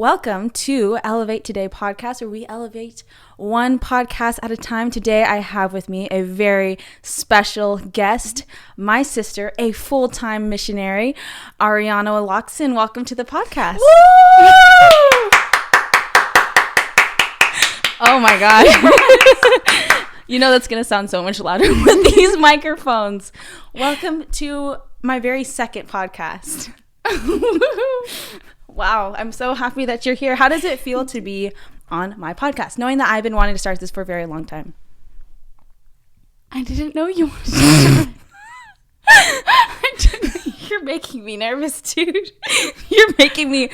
Welcome to Elevate Today Podcast, where we elevate one podcast at a time. Today, I have with me a very special guest, my sister, a full-time missionary, Ariana Locsin. Welcome to the podcast. Woo! Oh my God. You know that's going to sound so much louder with these microphones. Welcome to my very second podcast. Wow, I'm so happy that you're here. How does it feel to be on my podcast, knowing that I've been wanting to start this for a very long time? I didn't know you wanted to start. You're making me nervous, dude. You're making me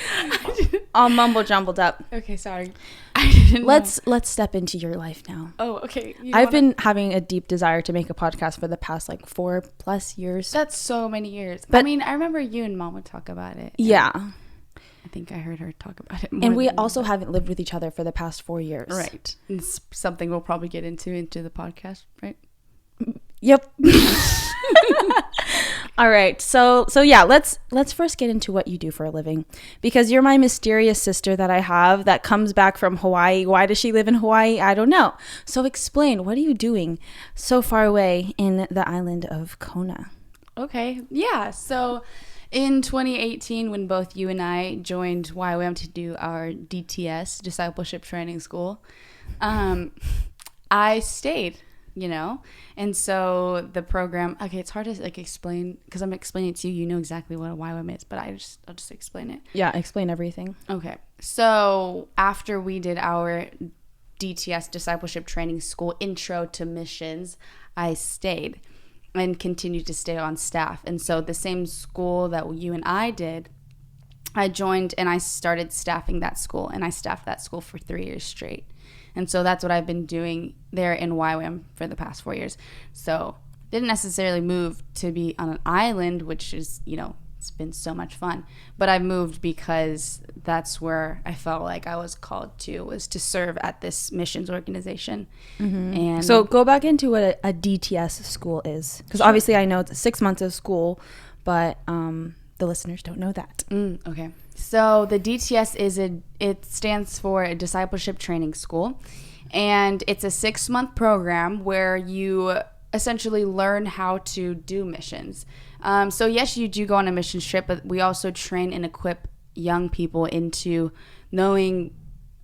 all mumble jumbled up. Okay, sorry. I didn't know. Let's step into your life now. Oh, okay. I've been having a deep desire to make a podcast for the past 4+ years. That's so many years. But I mean, I remember you and Mom would talk about it. Yeah. I think I heard her talk about it more. And we also haven't lived with each other for the past 4 years. Right. It's something we'll probably get into the podcast, right? Yep. All right. So yeah, let's first get into what you do for a living, because you're my mysterious sister that I have that comes back from Hawaii. Why does she live in Hawaii? I don't know. So explain, what are you doing so far away in the island of Kona? Okay. Yeah. So in 2018, when both you and I joined YWAM to do our DTS, Discipleship Training School, I stayed, and so the program, okay, it's hard to explain because I'm explaining it to you. You know exactly what a YWAM is, but I'll just explain it. Yeah, explain everything. Okay. So after we did our DTS, Discipleship Training School Intro to Missions, I stayed and continued to stay on staff. And so the same school that you and I did, I joined and I started staffing that school, and I staffed that school for 3 years straight. And so that's what I've been doing there in YWAM for the past 4 years. So didn't necessarily move to be on an island, which is, it's been so much fun. But I moved because that's where I felt like I was called to, was to serve at this missions organization. Mm-hmm. And so go back into what a DTS school is, because Sure. Obviously I know it's 6 months of school, but the listeners don't know that. Okay. So the DTS it stands for a Discipleship Training School, and it's a 6-month program where you essentially learn how to do missions. So yes, you do go on a mission trip, but we also train and equip young people into knowing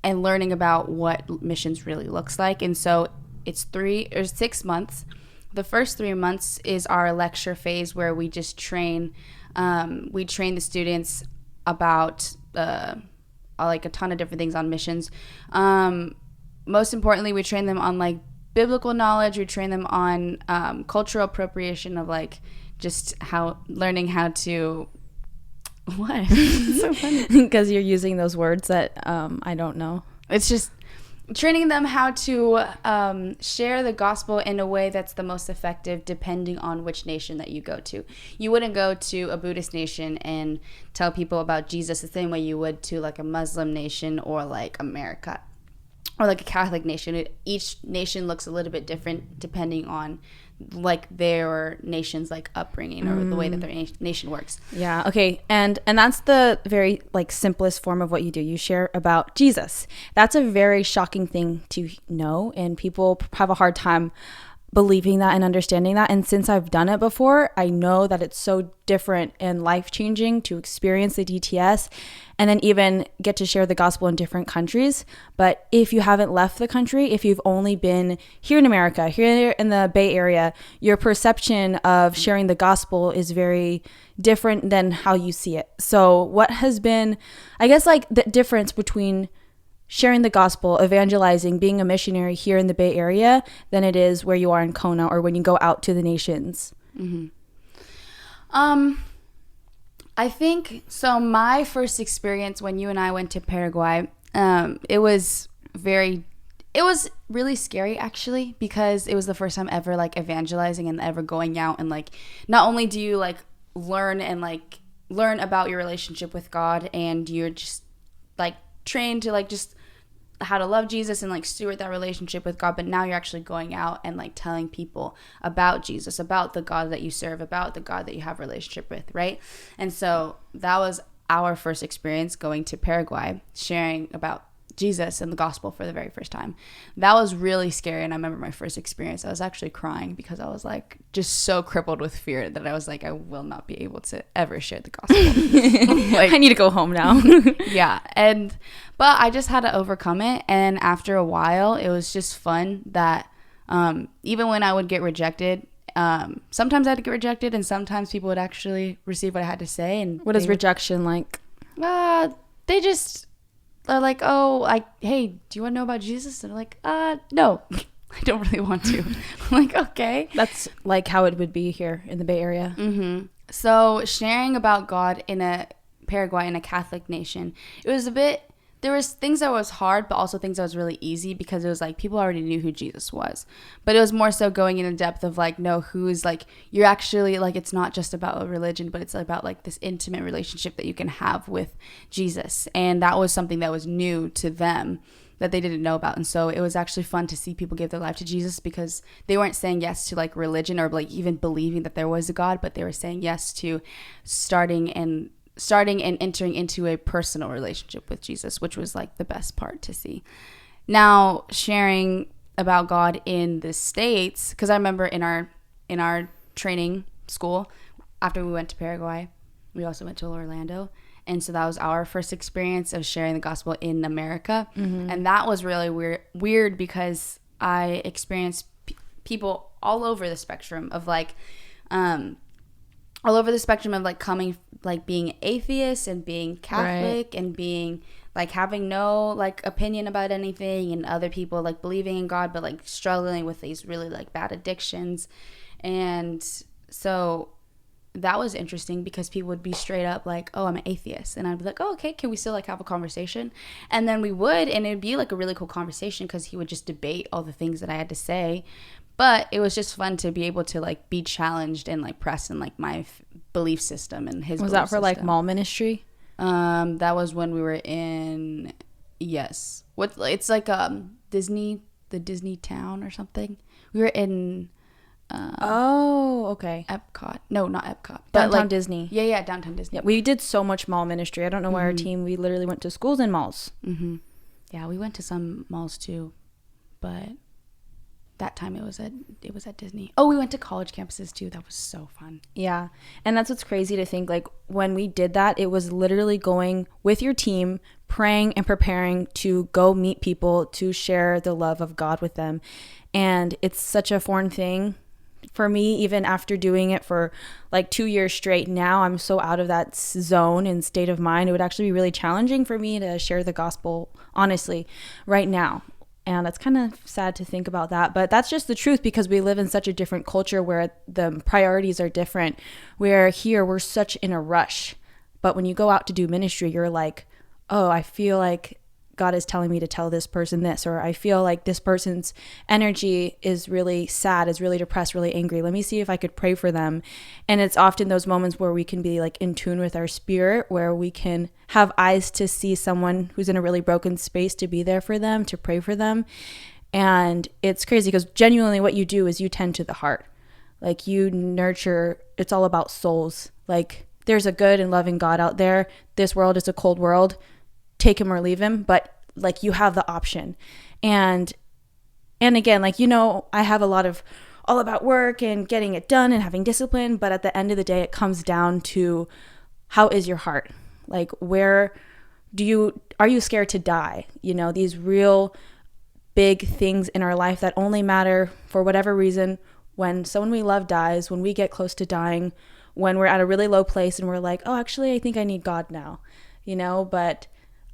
and learning about what missions really looks like. And so it's 3 or 6 months. The first 3 months is our lecture phase, where we just train. We train the students about a ton of different things on missions. Most importantly, we train them on biblical knowledge. We train them on cultural appropriation of just learning how to. What? It's so funny Because you're using those words that I don't know. It's just training them how to share the gospel in a way that's the most effective, depending on which nation that you go to. You wouldn't go to a Buddhist nation and tell people about Jesus the same way you would to a Muslim nation or America or a Catholic nation. Each nation looks a little bit different depending on their nation's upbringing or the way that their nation works. Yeah. Okay. And that's the very simplest form of what you do. You share about Jesus. That's a very shocking thing to know, and people have a hard time believing that and understanding that. And since I've done it before, I know that it's so different and life-changing to experience the DTS and then even get to share the gospel in different countries. But if you haven't left the country, if you've only been here in America, here in the Bay Area, your perception of sharing the gospel is very different than how you see it. So what has been, I guess, the difference between sharing the gospel, evangelizing, being a missionary here in the Bay Area than it is where you are in Kona or when you go out to the nations? Mm-hmm. I think so. My first experience when you and I went to Paraguay, it was really scary, actually, because it was the first time ever evangelizing and ever going out, and not only do you learn about your relationship with God, and you're just trained to just how to love Jesus and steward that relationship with God, but now you're actually going out and telling people about Jesus, about the God that you serve, about the God that you have a relationship with, right? And so that was our first experience going to Paraguay, sharing about Jesus and the gospel for the very first time. That was really scary. And I remember my first experience, I was actually crying because I was like just so crippled with fear that I was like, I will not be able to ever share the gospel. Like, I need to go home now. Yeah. But I just had to overcome it. And after a while, it was just fun that even when I would get rejected, sometimes I had to get rejected and sometimes people would actually receive what I had to say. And what is rejection like? They just are like, oh, like, hey, do you want to know about Jesus? And I'm like, no, I don't really want to. I'm like, okay. That's like how it would be here in the Bay Area. Mm-hmm. So sharing about God in a Paraguay, in a Catholic nation, it was there was things that was hard, but also things that was really easy because it was like people already knew who Jesus was. But it was more so going into depth of like, no, who's like, you're actually like, it's not just about a religion, but it's about like this intimate relationship that you can have with Jesus. And that was something that was new to them that they didn't know about. And so it was actually fun to see people give their life to Jesus because they weren't saying yes to like religion or like even believing that there was a God, but they were saying yes to starting and entering into a personal relationship with Jesus, which was like the best part to see. Now, sharing about God in the States, because I remember in our training school, after we went to Paraguay, we also went to Orlando. And so that was our first experience of sharing the gospel in America. Mm-hmm. And that was really weird because I experienced people all over the spectrum of like, coming, like being atheist and being Catholic, right, and being like having no like opinion about anything, and other people like believing in God but like struggling with these really like bad addictions. And so that was interesting because people would be straight up like, oh, I'm an atheist, and I'd be like, oh, okay, can we still like have a conversation? And then we would, and it'd be like a really cool conversation because he would just debate all the things that I had to say. But it was just fun to be able to like be challenged and like press in like my belief system and his. Was that for system. Like mall ministry? That was when we were in, yes. It's like Disney, the Disney town or something. We were in. Okay. Epcot. No, not Epcot. Downtown like, Disney. Yeah, downtown Disney. Yeah, we did so much mall ministry. I don't know why our team. We literally went to schools and malls. Mm-hmm. Yeah, we went to some malls too, but. That time it was at Disney. Oh, we went to college campuses too. That was so fun. Yeah. And that's what's crazy to think, like when we did that, it was literally going with your team, praying and preparing to go meet people, to share the love of God with them. And it's such a foreign thing for me, even after doing it for like 2 years straight. Now I'm so out of that zone and state of mind. It would actually be really challenging for me to share the gospel, honestly, right now. And it's kind of sad to think about that. But that's just the truth because we live in such a different culture where the priorities are different. Where here we're such in a rush. But when you go out to do ministry, you're like, oh, I feel like God is telling me to tell this person this, or I feel like this person's energy is really sad, is really depressed, really angry. Let me see if I could pray for them. And it's often those moments where we can be like in tune with our spirit, where we can have eyes to see someone who's in a really broken space, to be there for them, to pray for them. And it's crazy because genuinely what you do is you tend to the heart. Like you nurture, it's all about souls. Like there's a good and loving God out there. This world is a cold world. Take him or leave him, but like you have the option. And again, like, you know, I have a lot of all about work and getting it done and having discipline, but at the end of the day, it comes down to how is your heart? Like, where are you scared to die? You know, these real big things in our life that only matter for whatever reason when someone we love dies, when we get close to dying, when we're at a really low place and we're like, oh, actually, I think I need God now, you know. But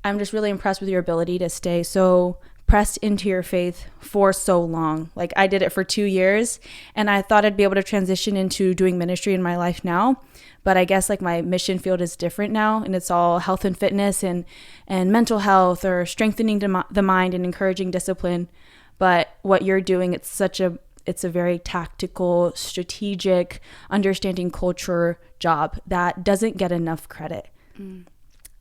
I'm just really impressed with your ability to stay so pressed into your faith for so long. Like I did it for 2 years and I thought I'd be able to transition into doing ministry in my life now. But I guess like my mission field is different now, and it's all health and fitness and mental health, or strengthening the mind and encouraging discipline. But what you're doing, it's a very tactical, strategic, understanding culture job that doesn't get enough credit.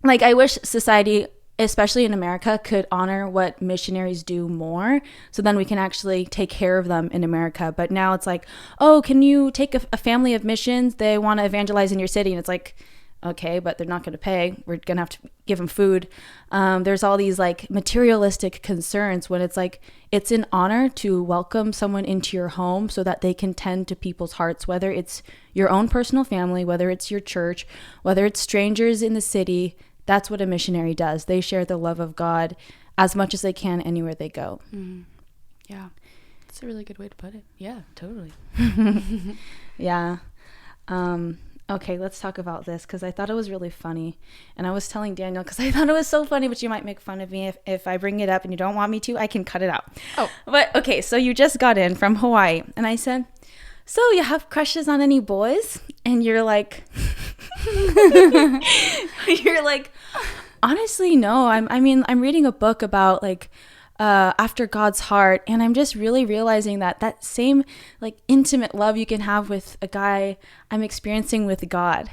Like I wish society, especially in America, could honor what missionaries do more, so then we can actually take care of them in America. But now it's like, oh, can you take a family of missions? They want to evangelize in your city. And it's like, Okay, but they're not going to pay. We're going to have to give them food. There's all these like materialistic concerns when it's like, it's an honor to welcome someone into your home so that they can tend to people's hearts, whether it's your own personal family, whether it's your church, whether it's strangers in the city. That's what a missionary does. They share the love of God as much as they can anywhere they go. Yeah, that's a really good way to put it. Yeah, totally. Yeah. Okay, let's talk about this because I thought it was really funny. And I was telling Daniel because I thought it was so funny, but you might make fun of me if I bring it up and you don't want me to, I can cut it out. Oh. But okay, so you just got in from Hawaii. And I said, so you have crushes on any boys? And you're like, honestly, no. I'm reading a book about like, after God's heart, and I'm just really realizing that same like intimate love you can have with a guy, I'm experiencing with God.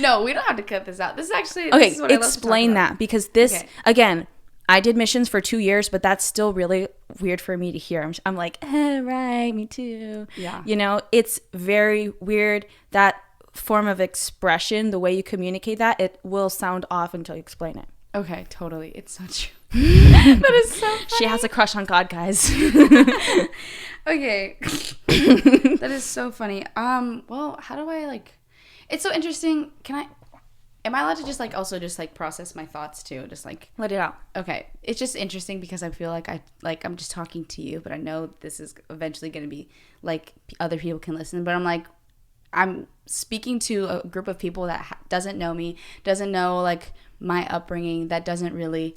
No, we don't have to cut this out. This is actually okay. This is what Explain that because this again, I did missions for 2 years, but that's still really weird for me to hear. I'm like, right, me too. Yeah, you know, it's very weird that form of expression, the way you communicate that, it will sound off until you explain it. Okay, totally. It's so true. That is so funny. She has a crush on God, guys. Okay. That is so funny. Well, how do I like, it's so interesting. Am I allowed to just like also just like process my thoughts too? Just like let it out. Okay. It's just interesting because I feel like I'm just talking to you, but I know this is eventually going to be like other people can listen, but I'm speaking to a group of people that doesn't know me, doesn't know like my upbringing, that doesn't really,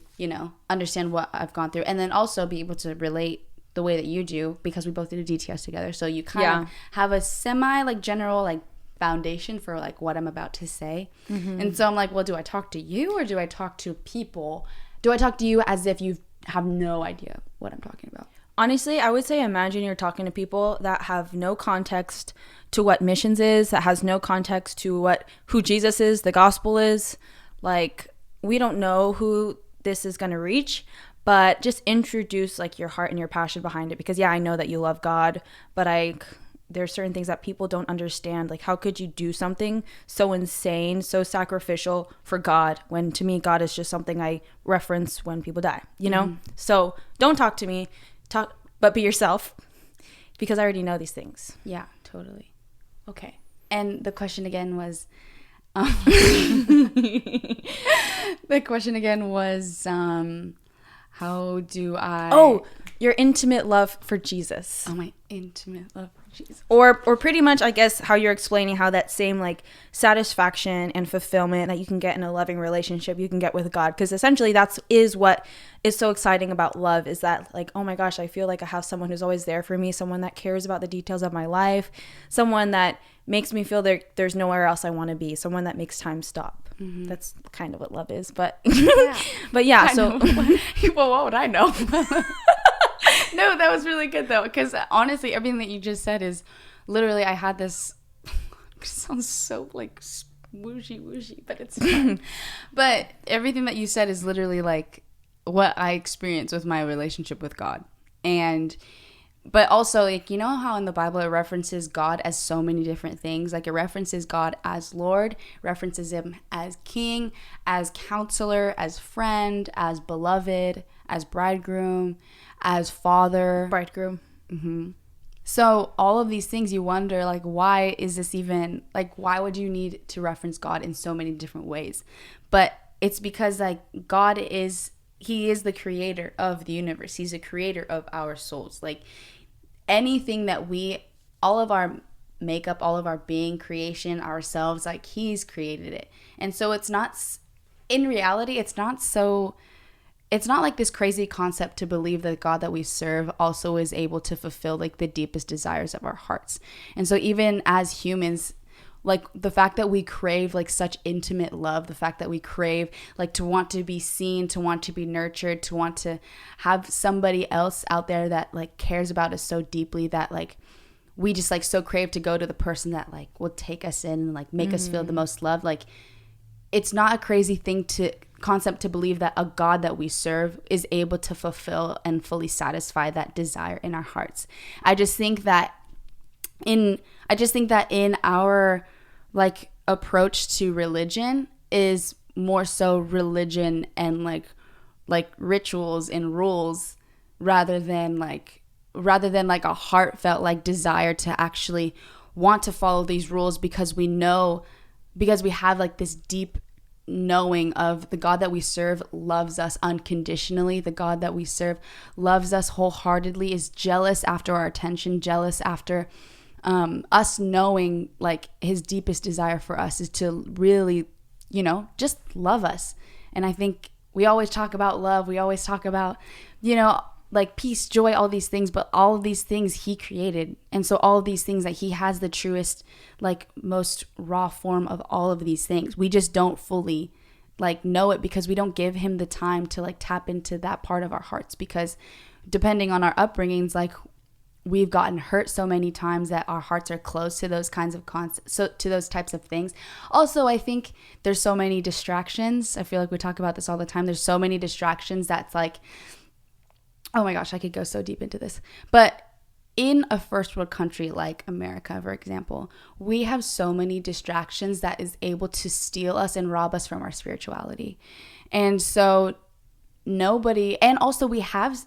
understand what I've gone through. And then also be able to relate the way that you do because we both did a DTS together. So you kind of have a semi like general like foundation for like what I'm about to say. Mm-hmm. And so I'm like, well, do I talk to you or do I talk to people? Do I talk to you as if you have no idea what I'm talking about? Honestly, I would say imagine you're talking to people that have no context to what missions is, that has no context to who Jesus is, the gospel is. Like, we don't know who this is going to reach, but just introduce like your heart and your passion behind it. Because I know that you love God, but there's certain things that people don't understand. Like, how could you do something so insane, so sacrificial for God, when to me, God is just something I reference when people die, Mm-hmm. So don't talk to me. But be yourself, because I already know these things. Yeah, totally. Okay. And the question again was, how do I... Oh, your intimate love for Jesus. Oh, my intimate love for Jesus. Or pretty much, I guess, how you're explaining how that same like satisfaction and fulfillment that you can get in a loving relationship, you can get with God. Because essentially is what is so exciting about love, is that like, oh my gosh, I feel like I have someone who's always there for me, someone that cares about the details of my life, someone that makes me feel there's nowhere else I want to be, someone that makes time stop. Mm-hmm. That's kind of what love is. But yeah, so... Well, what would I know? No, that was really good though, because honestly, everything that you just said is literally, I had this, it sounds so like wooshy, but it's fine. But everything that you said is literally like what I experienced with my relationship with God. But also, like, you know how in the Bible it references God as so many different things? Like, it references God as Lord, references him as King, as Counselor, as Friend, as Beloved, as Bridegroom, as Father. Bridegroom. Mm-hmm. So all of these things, you wonder, like, why is this even, like, why would you need to reference God in so many different ways? But it's because, like, God he is the creator of the universe. He's the creator of our souls. Like, anything that all of our makeup, all of our being, creation, ourselves, like, he's created it. And so it's not, in reality, it's not like this crazy concept to believe that God that we serve also is able to fulfill like the deepest desires of our hearts. And so even as humans, like, the fact that we crave like such intimate love, the fact that we crave like to want to be seen, to want to be nurtured, to want to have somebody else out there that like cares about us so deeply, that like we just like so crave to go to the person that like will take us in and like make us feel the most loved. Like, it's not a crazy concept to believe that a God that we serve is able to fulfill and fully satisfy that desire in our hearts. I just think that I just think that in our like approach to religion is more so religion and like rituals and rules rather than like a heartfelt like desire to actually want to follow these rules because we have like this deep knowing of the God that we serve loves us unconditionally. The God that we serve loves us wholeheartedly, is jealous after our attention, jealous after us, knowing like his deepest desire for us is to really, just love us. And I think we always talk about love. We always talk about, like peace, joy, all these things, but all of these things he created. And so all of these things that he has the truest, like most raw form of all of these things. We just don't fully like know it because we don't give him the time to like tap into that part of our hearts, because depending on our upbringings, like we've gotten hurt so many times that our hearts are closed to those kinds of to those types of things. Also, I think there's so many distractions. I feel like we talk about this all the time. There's so many distractions that's like, oh my gosh, I could go so deep into this. But in a first world country like America, for example, we have so many distractions that is able to steal us and rob us from our spirituality. And so and also we have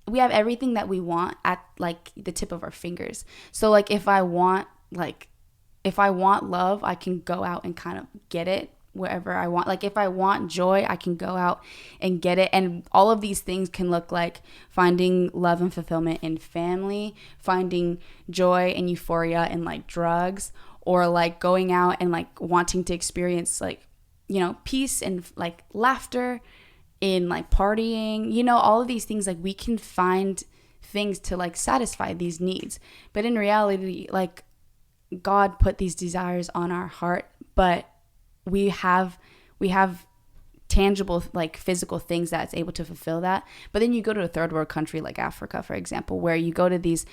everything that we want at like the tip of our fingers. So like if I want love, I can go out and kind of get it wherever I want. Like if I want joy, I can go out and get it. And all of these things can look like finding love and fulfillment in family, finding joy and euphoria in like drugs, or like going out and like wanting to experience like, peace and like laughter in like partying, all of these things. Like we can find things to like satisfy these needs. But in reality, like God put these desires on our heart, but we have tangible like physical things that's able to fulfill that. But then you go to a third world country like Africa, for example, where you go to these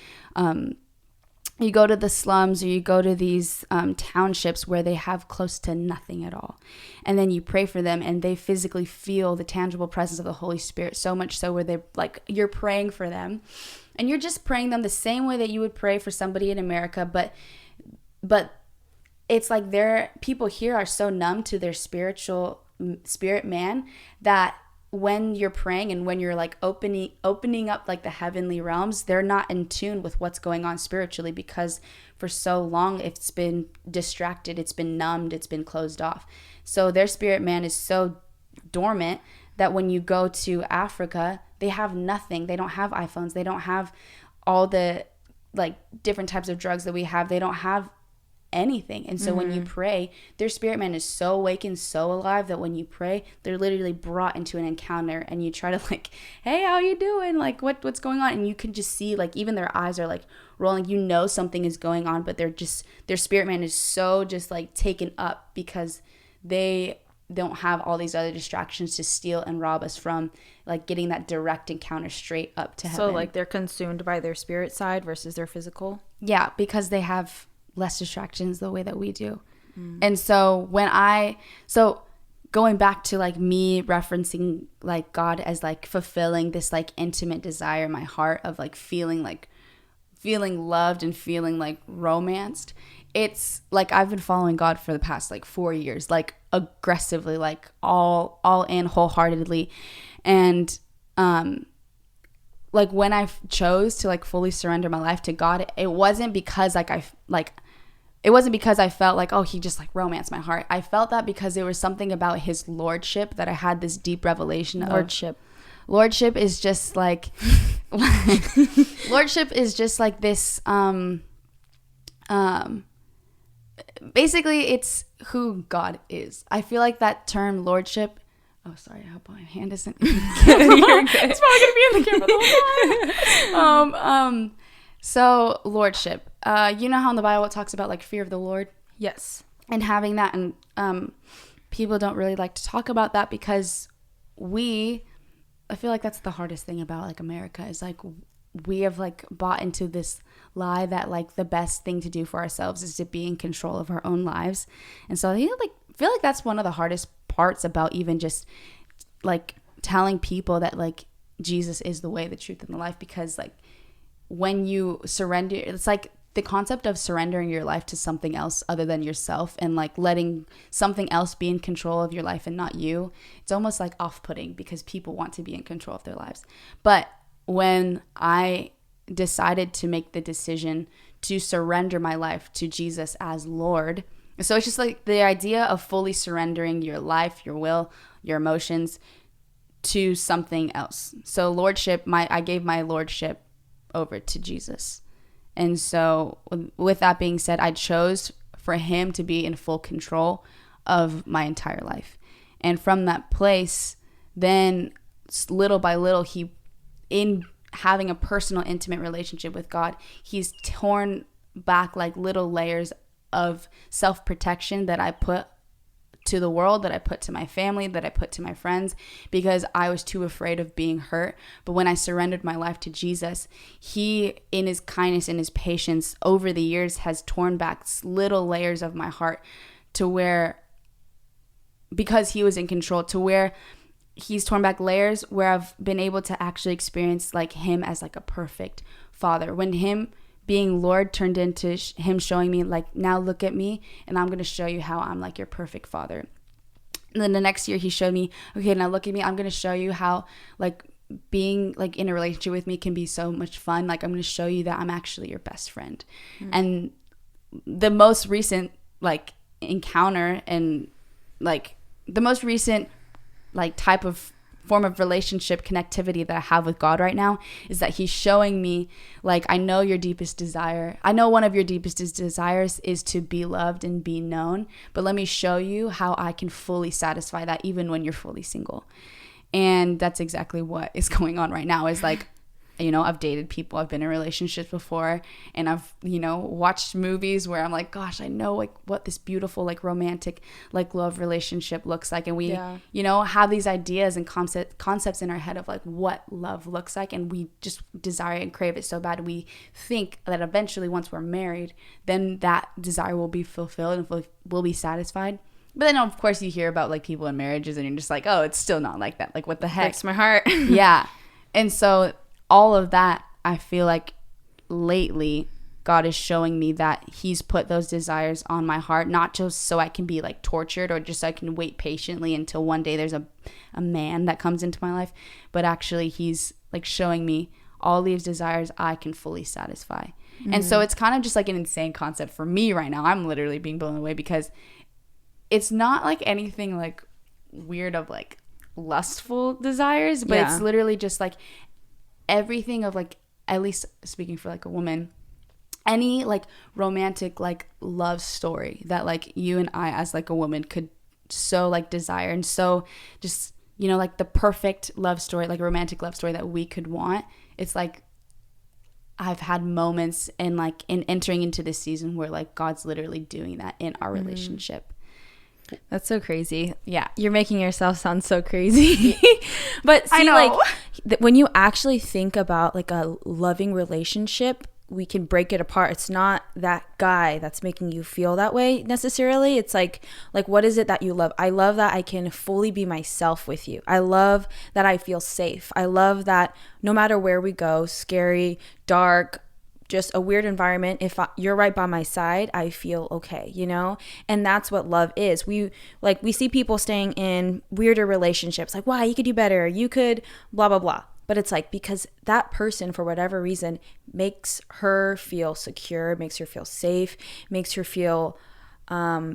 you go to the slums, or you go to these townships where they have close to nothing at all, and then you pray for them and they physically feel the tangible presence of the Holy Spirit, so much so where they like, you're praying for them and you're just praying them the same way that you would pray for somebody in America, but it's like people here are so numb to their spirit man that when you're praying and when you're like opening up like the heavenly realms, they're not in tune with what's going on spiritually, because for so long it's been distracted, it's been numbed, it's been closed off. So their spirit man is so dormant that when you go to Africa, they have nothing. They don't have iPhones. They don't have all the like different types of drugs that we have. They don't have anything. And so when you pray, their spirit man is so awake and so alive that when you pray, they're literally brought into an encounter, and you try to like, hey, how you doing? Like what's going on? And you can just see like even their eyes are like rolling, something is going on, but their spirit man is so just like taken up because they don't have all these other distractions to steal and rob us from like getting that direct encounter straight up to heaven. So like they're consumed by their spirit side versus their physical. Yeah, because they have less distractions the way that we do. And so going back to like me referencing like God as like fulfilling this like intimate desire in my heart of like feeling loved and feeling like romanced, it's like I've been following God for the past like 4 years, like aggressively, like all in wholeheartedly. And like when I chose to like fully surrender my life to God, it wasn't because it wasn't because I felt like, oh, he just like romanced my heart. I felt that because there was something about his lordship that I had this deep revelation of. Lordship is just like Lordship is just like this basically it's who God is. I feel like that term lordship, oh sorry, I hope my hand isn't it's probably gonna be in the camera the whole time. So lordship, you know how in the Bible it talks about like fear of the Lord? Yes. And having that, and people don't really like to talk about that because I feel like that's the hardest thing about like America is like we have like bought into this lie that like the best thing to do for ourselves is to be in control of our own lives. And so I feel like that's one of the hardest parts about even just like telling people that like Jesus is the way, the truth, and the life, because like when you surrender, it's like the concept of surrendering your life to something else other than yourself and like letting something else be in control of your life and not you, it's almost like off-putting because people want to be in control of their lives. But when I decided to make the decision to surrender my life to Jesus as Lord, so it's just like the idea of fully surrendering your life, your will, your emotions to something else. So Lordship, I gave my Lordship over to Jesus. And so with that being said, I chose for him to be in full control of my entire life. And from that place, then little by little, in having a personal, intimate relationship with God, he's torn back like little layers of self-protection that I put to the world, that I put to my family, that I put to my friends, because I was too afraid of being hurt. But when I surrendered my life to Jesus, he, in his kindness and his patience over the years, has torn back little layers of my heart to where, because he was in control, to where he's torn back layers where I've been able to actually experience like him as like a perfect father. When him being Lord turned into him showing me like, now look at me and I'm going to show you how I'm like your perfect father. And then the next year he showed me, okay, now look at me. I'm going to show you how like being like in a relationship with me can be so much fun. Like I'm going to show you that I'm actually your best friend. Mm-hmm. And the most recent like encounter and like the most recent like type of form of relationship connectivity that I have with God right now is that he's showing me like, I know your deepest desire. I know one of your deepest desires is to be loved and be known, but let me show you how I can fully satisfy that even when you're fully single. And that's exactly what is going on right now is like, you know, I've dated people, I've been in relationships before, and I've, you know, watched movies where I'm like, gosh, I know like what this beautiful, like romantic, like love relationship looks like. And we, you know, have these ideas and concepts in our head of like what love looks like. And we just desire and crave it so bad. We think that eventually once we're married, then that desire will be fulfilled and we'll be satisfied. But then, of course, you hear about like people in marriages and you're just like, oh, it's still not like that. Like, what the heck? Breaks my heart. Yeah. And so all of that, I feel like lately God is showing me that he's put those desires on my heart, not just so I can be like tortured or just so I can wait patiently until one day there's a man that comes into my life, but actually he's like showing me all these desires I can fully satisfy. Mm-hmm. And so it's kind of just like an insane concept for me right now. I'm literally being blown away because it's not like anything like weird of like lustful desires, but it's literally just like everything of like, at least speaking for like a woman, any like romantic like love story that like you and I as like a woman could so like desire, and so just, you know, like the perfect love story, like a romantic love story that we could want. It's like I've had moments and like in entering into this season where like God's literally doing that in our relationship. That's so crazy. Yeah, you're making yourself sound so crazy. But see, like when you actually think about like a loving relationship, we can break it apart. It's not that guy that's making you feel that way necessarily. It's like what is it that you love? I love that I can fully be myself with you. I love that I feel safe. I love that no matter where we go, scary, dark, just a weird environment, if you're right by my side, I feel okay, you know? And that's what love is. We see people staying in weirder relationships, like, why? You could do better. You could blah, blah, blah. But it's like, because that person, for whatever reason, makes her feel secure, makes her feel safe, makes her feel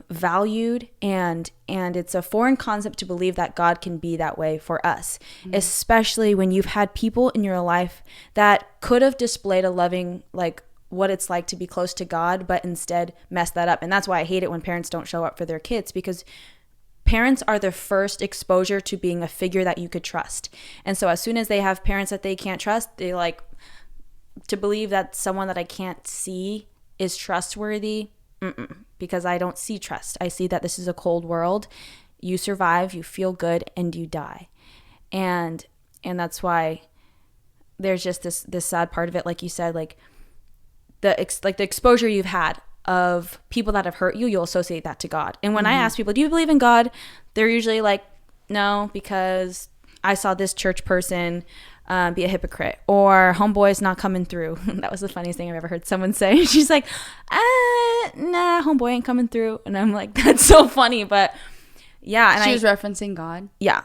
valued, and it's a foreign concept to believe that God can be that way for us, especially when you've had people in your life that could have displayed a loving, like what it's like to be close to God, but instead messed that up. And that's why I hate it when parents don't show up for their kids, because parents are the first exposure to being a figure that you could trust. And so as soon as they have parents that they can't trust, they like to believe that someone that I can't see is trustworthy. Because I don't see trust. I see that this is a cold world. You survive, you feel good, and you die. And that's why there's just this sad part of it, like you said, like the exposure you've had of people that have hurt you, you'll associate that to God. And when I ask people, do you believe in God? They're usually like, no, because I saw this church person be a hypocrite, or homeboy's not coming through. That was the funniest thing I've ever heard someone say. She's like, nah, homeboy ain't coming through. And I'm like, that's so funny. But yeah. And she was referencing God. Yeah.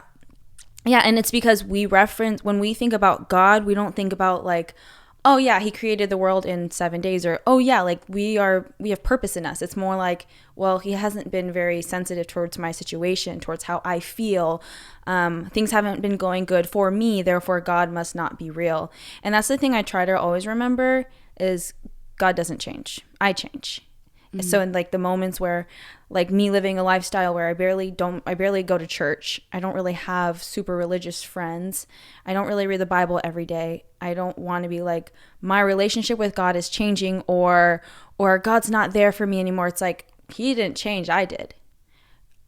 Yeah. And it's because when we think about God, we don't think about like, oh yeah, he created the world in 7 days, or oh yeah, like we have purpose in us. It's more like, well, he hasn't been very sensitive towards my situation, towards how I feel. Things haven't been going good for me, therefore God must not be real. And that's the thing I try to always remember is God doesn't change. I change. Mm-hmm. So in like the moments where like me living a lifestyle where I barely go to church. I don't really have super religious friends. I don't really read the Bible every day. I don't want to be like my relationship with God is changing or God's not there for me anymore. It's like he didn't change, I did.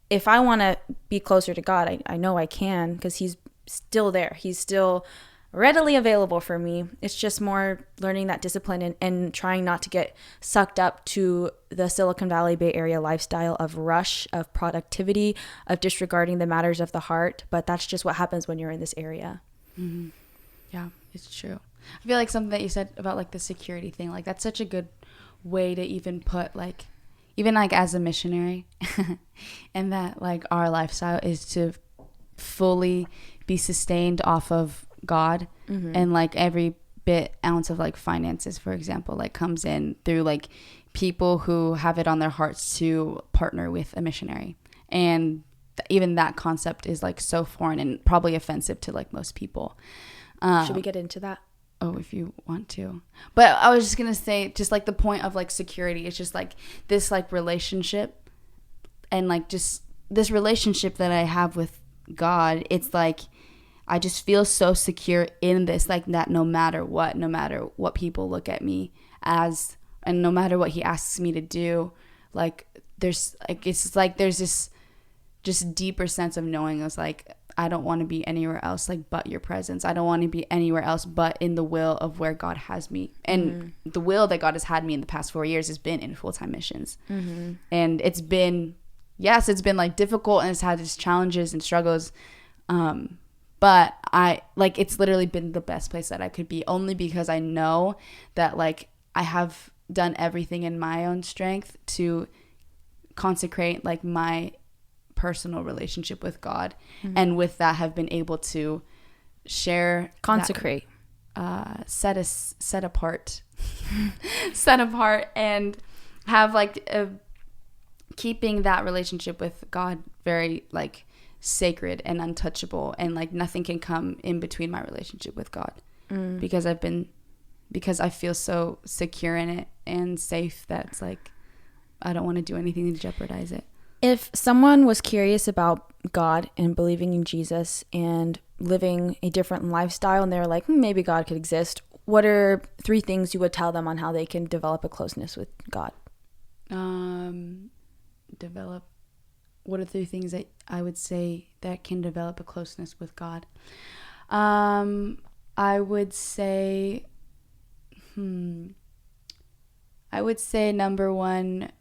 If I want to be closer to God, I know I can because he's still there. He's still readily available for me. It's just more learning that discipline and trying not to get sucked up to the Silicon Valley Bay Area lifestyle of rush, of productivity, of disregarding the matters of the heart. But that's just what happens when you're in this area. Mm-hmm. Yeah, it's true. I feel like something that you said about like the security thing, like that's such a good way to even put like, even like as a missionary and that like our lifestyle is to fully be sustained off of God. Mm-hmm. And like every ounce of like finances, for example, like comes in through like people who have it on their hearts to partner with a missionary. And even that concept is like so foreign and probably offensive to like most people. Should we get into that? Oh, if you want to. But I was just going to say just like the point of like security is just like this like relationship and like just this relationship that I have with God. It's like I just feel so secure in this, like that no matter what people look at me as, and no matter what he asks me to do, like there's like, it's like there's this just deeper sense of knowing. I was like, I don't want to be anywhere else like but your presence. I don't want to be anywhere else but in the will of where God has me. And the will that God has had me in the past 4 years has been in full-time missions. Mm-hmm. And it's been like difficult and it's had its challenges and struggles. But I like it's literally been the best place that I could be, only because I know that like I have done everything in my own strength to consecrate like my personal relationship with God. Mm-hmm. And with that have been able to share, consecrate, set apart and have like keeping that relationship with God very like sacred and untouchable, and like nothing can come in between my relationship with God. Because I feel so secure in it and safe that it's like I don't want to do anything to jeopardize it. If someone was curious about God and believing in Jesus and living a different lifestyle and they're like, maybe God could exist, what are 3 things you would tell them on how they can develop a closeness with God? What are 3 things that I would say that can develop a closeness with God? I would say number 1,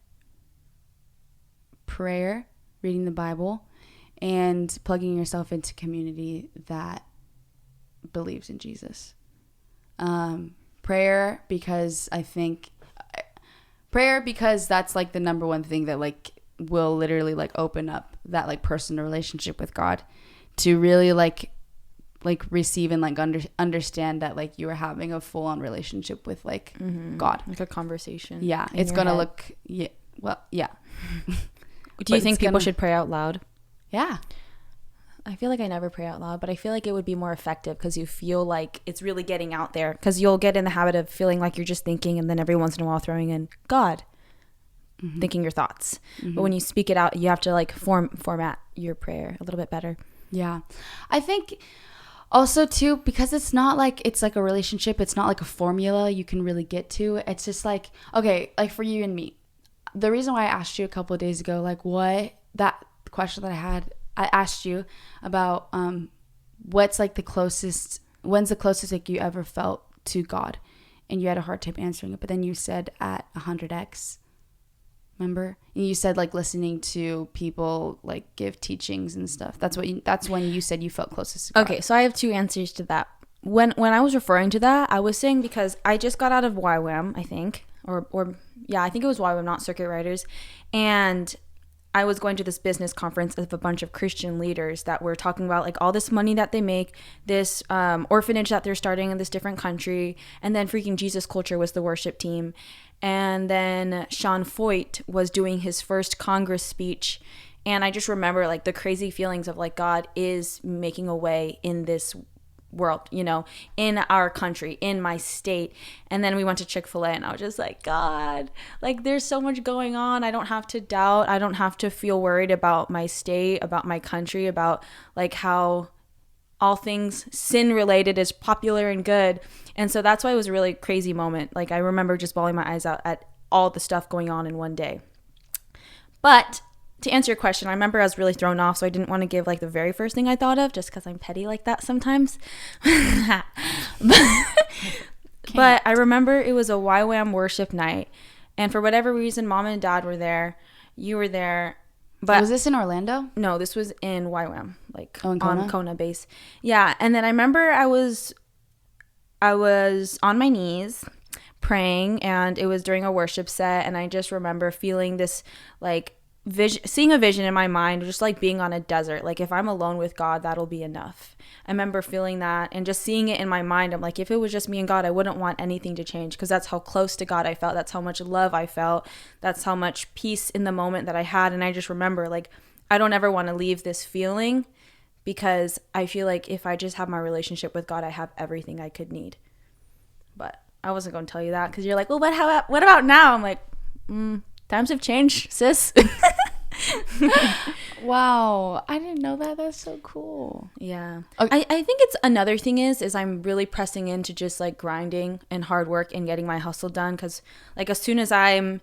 prayer, reading the Bible, and plugging yourself into community that believes in Jesus. Prayer because that's like the number 1 thing that like will literally like open up that like personal relationship with God to really like receive and like understand that like you are having a full-on relationship with like God, like a conversation. Yeah, it's gonna look yeah. Do you think people should pray out loud? Yeah. I feel like I never pray out loud, but I feel like it would be more effective because you feel like it's really getting out there, because you'll get in the habit of feeling like you're just thinking and then every once in a while throwing in God, thinking your thoughts. But when you speak it out, you have to like format your prayer a little bit better. Yeah. I think also too, because it's not like it's like a relationship, it's not like a formula you can really get to. It's just like, okay, like for you and me, the reason why I asked you a couple of days ago, like what that question that I asked you about when's the closest like you ever felt to God, and you had a hard time answering it, but then you said at 100x, remember? And you said like listening to people like give teachings and stuff. That's when you said you felt closest to God. Okay, so I have 2 answers to that. when I was referring to that, I was saying because I just got out of YWAM, I think, or yeah, I think it was YWAM, not Circuit Riders, and I was going to this business conference of a bunch of Christian leaders that were talking about like all this money that they make, this orphanage that they're starting in this different country, and then freaking Jesus Culture was the worship team. And then Sean Foyt was doing his first Congress speech. And I just remember like the crazy feelings of like God is making a way in this world, you know, in our country, in my state. And then we went to Chick-fil-A and I was just like, God, like there's so much going on. I don't have to doubt. I don't have to feel worried about my state, about my country, about like how all things sin related is popular and good. And so that's why it was a really crazy moment. Like I remember just bawling my eyes out at all the stuff going on in one day. But to answer your question, I remember I was really thrown off, so I didn't want to give like the very first thing I thought of just because I'm petty like that sometimes. But I remember it was a YWAM worship night, and for whatever reason, Mom and Dad were there. You were there. But was this in Orlando? No, this was in YWAM, like in Kona? On Kona base. Yeah, and then I remember I was on my knees praying, and it was during a worship set, and I just remember feeling this like seeing a vision in my mind, just like being on a desert. Like if I'm alone with God, that'll be enough. I remember feeling that and just seeing it in my mind. I'm like, if it was just me and God, I wouldn't want anything to change, because that's how close to God I felt. That's how much love I felt. That's how much peace in the moment that I had. And I just remember like, I don't ever want to leave this feeling, because I feel like if I just have my relationship with God, I have everything I could need. But I wasn't going to tell you that, because you're like, well, what about now? I'm like, times have changed, sis. Wow, I didn't know that. That's so cool. Yeah. Okay. I think it's another thing is I'm really pressing into just like grinding and hard work and getting my hustle done, because like as soon as I'm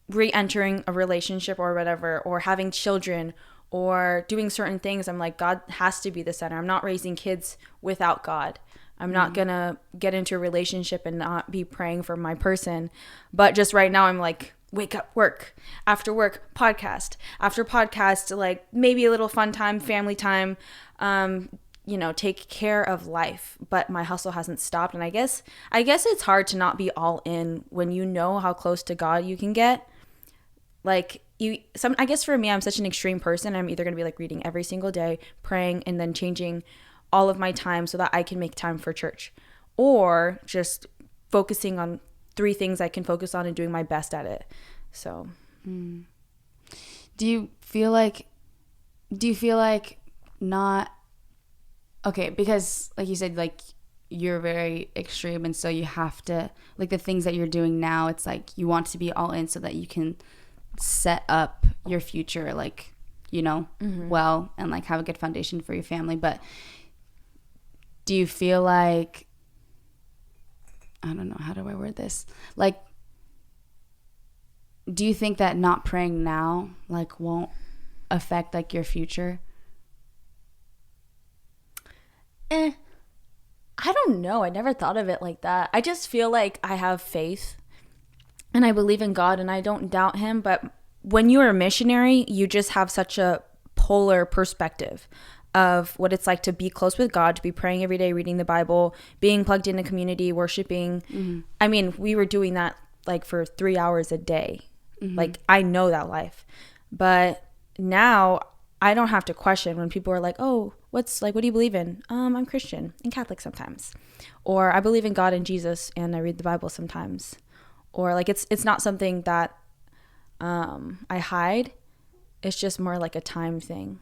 re-entering a relationship or whatever, or having children or doing certain things, I'm like, God has to be the center. I'm not raising kids without God. I'm not going to get into a relationship and not be praying for my person. But just right now I'm like, wake up, work, after work, podcast, after podcast, like maybe a little fun time, family time, take care of life. But my hustle hasn't stopped. And I guess it's hard to not be all in when you know how close to God you can get. Like I guess for me, I'm such an extreme person. I'm either going to be like reading every single day, praying, and then changing all of my time so that I can make time for church, or just focusing on 3 things I can focus on and doing my best at it. So, do you feel like not okay, because like you said, like you're very extreme, and so you have to, like, the things that you're doing now, it's like you want to be all in so that you can set up your future, like, well, and like have a good foundation for your family. But do you feel like, I don't know, how do I word this? Like, do you think that not praying now, like, won't affect, like, your future? I don't know. I never thought of it like that. I just feel like I have faith and I believe in God and I don't doubt him. But when you're a missionary, you just have such a polar perspective of what it's like to be close with God, to be praying every day, reading the Bible, being plugged in the community, worshiping. Mm-hmm. I mean, we were doing that like for 3 hours a day. Mm-hmm. Like, I know that life. But now I don't have to question when people are like, oh, what do you believe in? I'm Christian and Catholic sometimes. Or I believe in God and Jesus and I read the Bible sometimes. Or like, it's not something that I hide. It's just more like a time thing.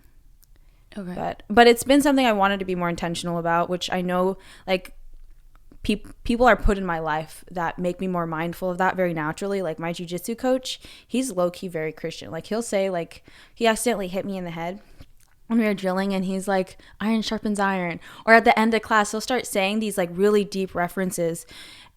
Okay. But it's been something I wanted to be more intentional about, which I know like people are put in my life that make me more mindful of that very naturally. Like my jiu-jitsu coach, he's low-key very Christian. Like he'll say, like, he accidentally hit me in the head when we were drilling and he's like, iron sharpens iron. Or at the end of class, he'll start saying these like really deep references.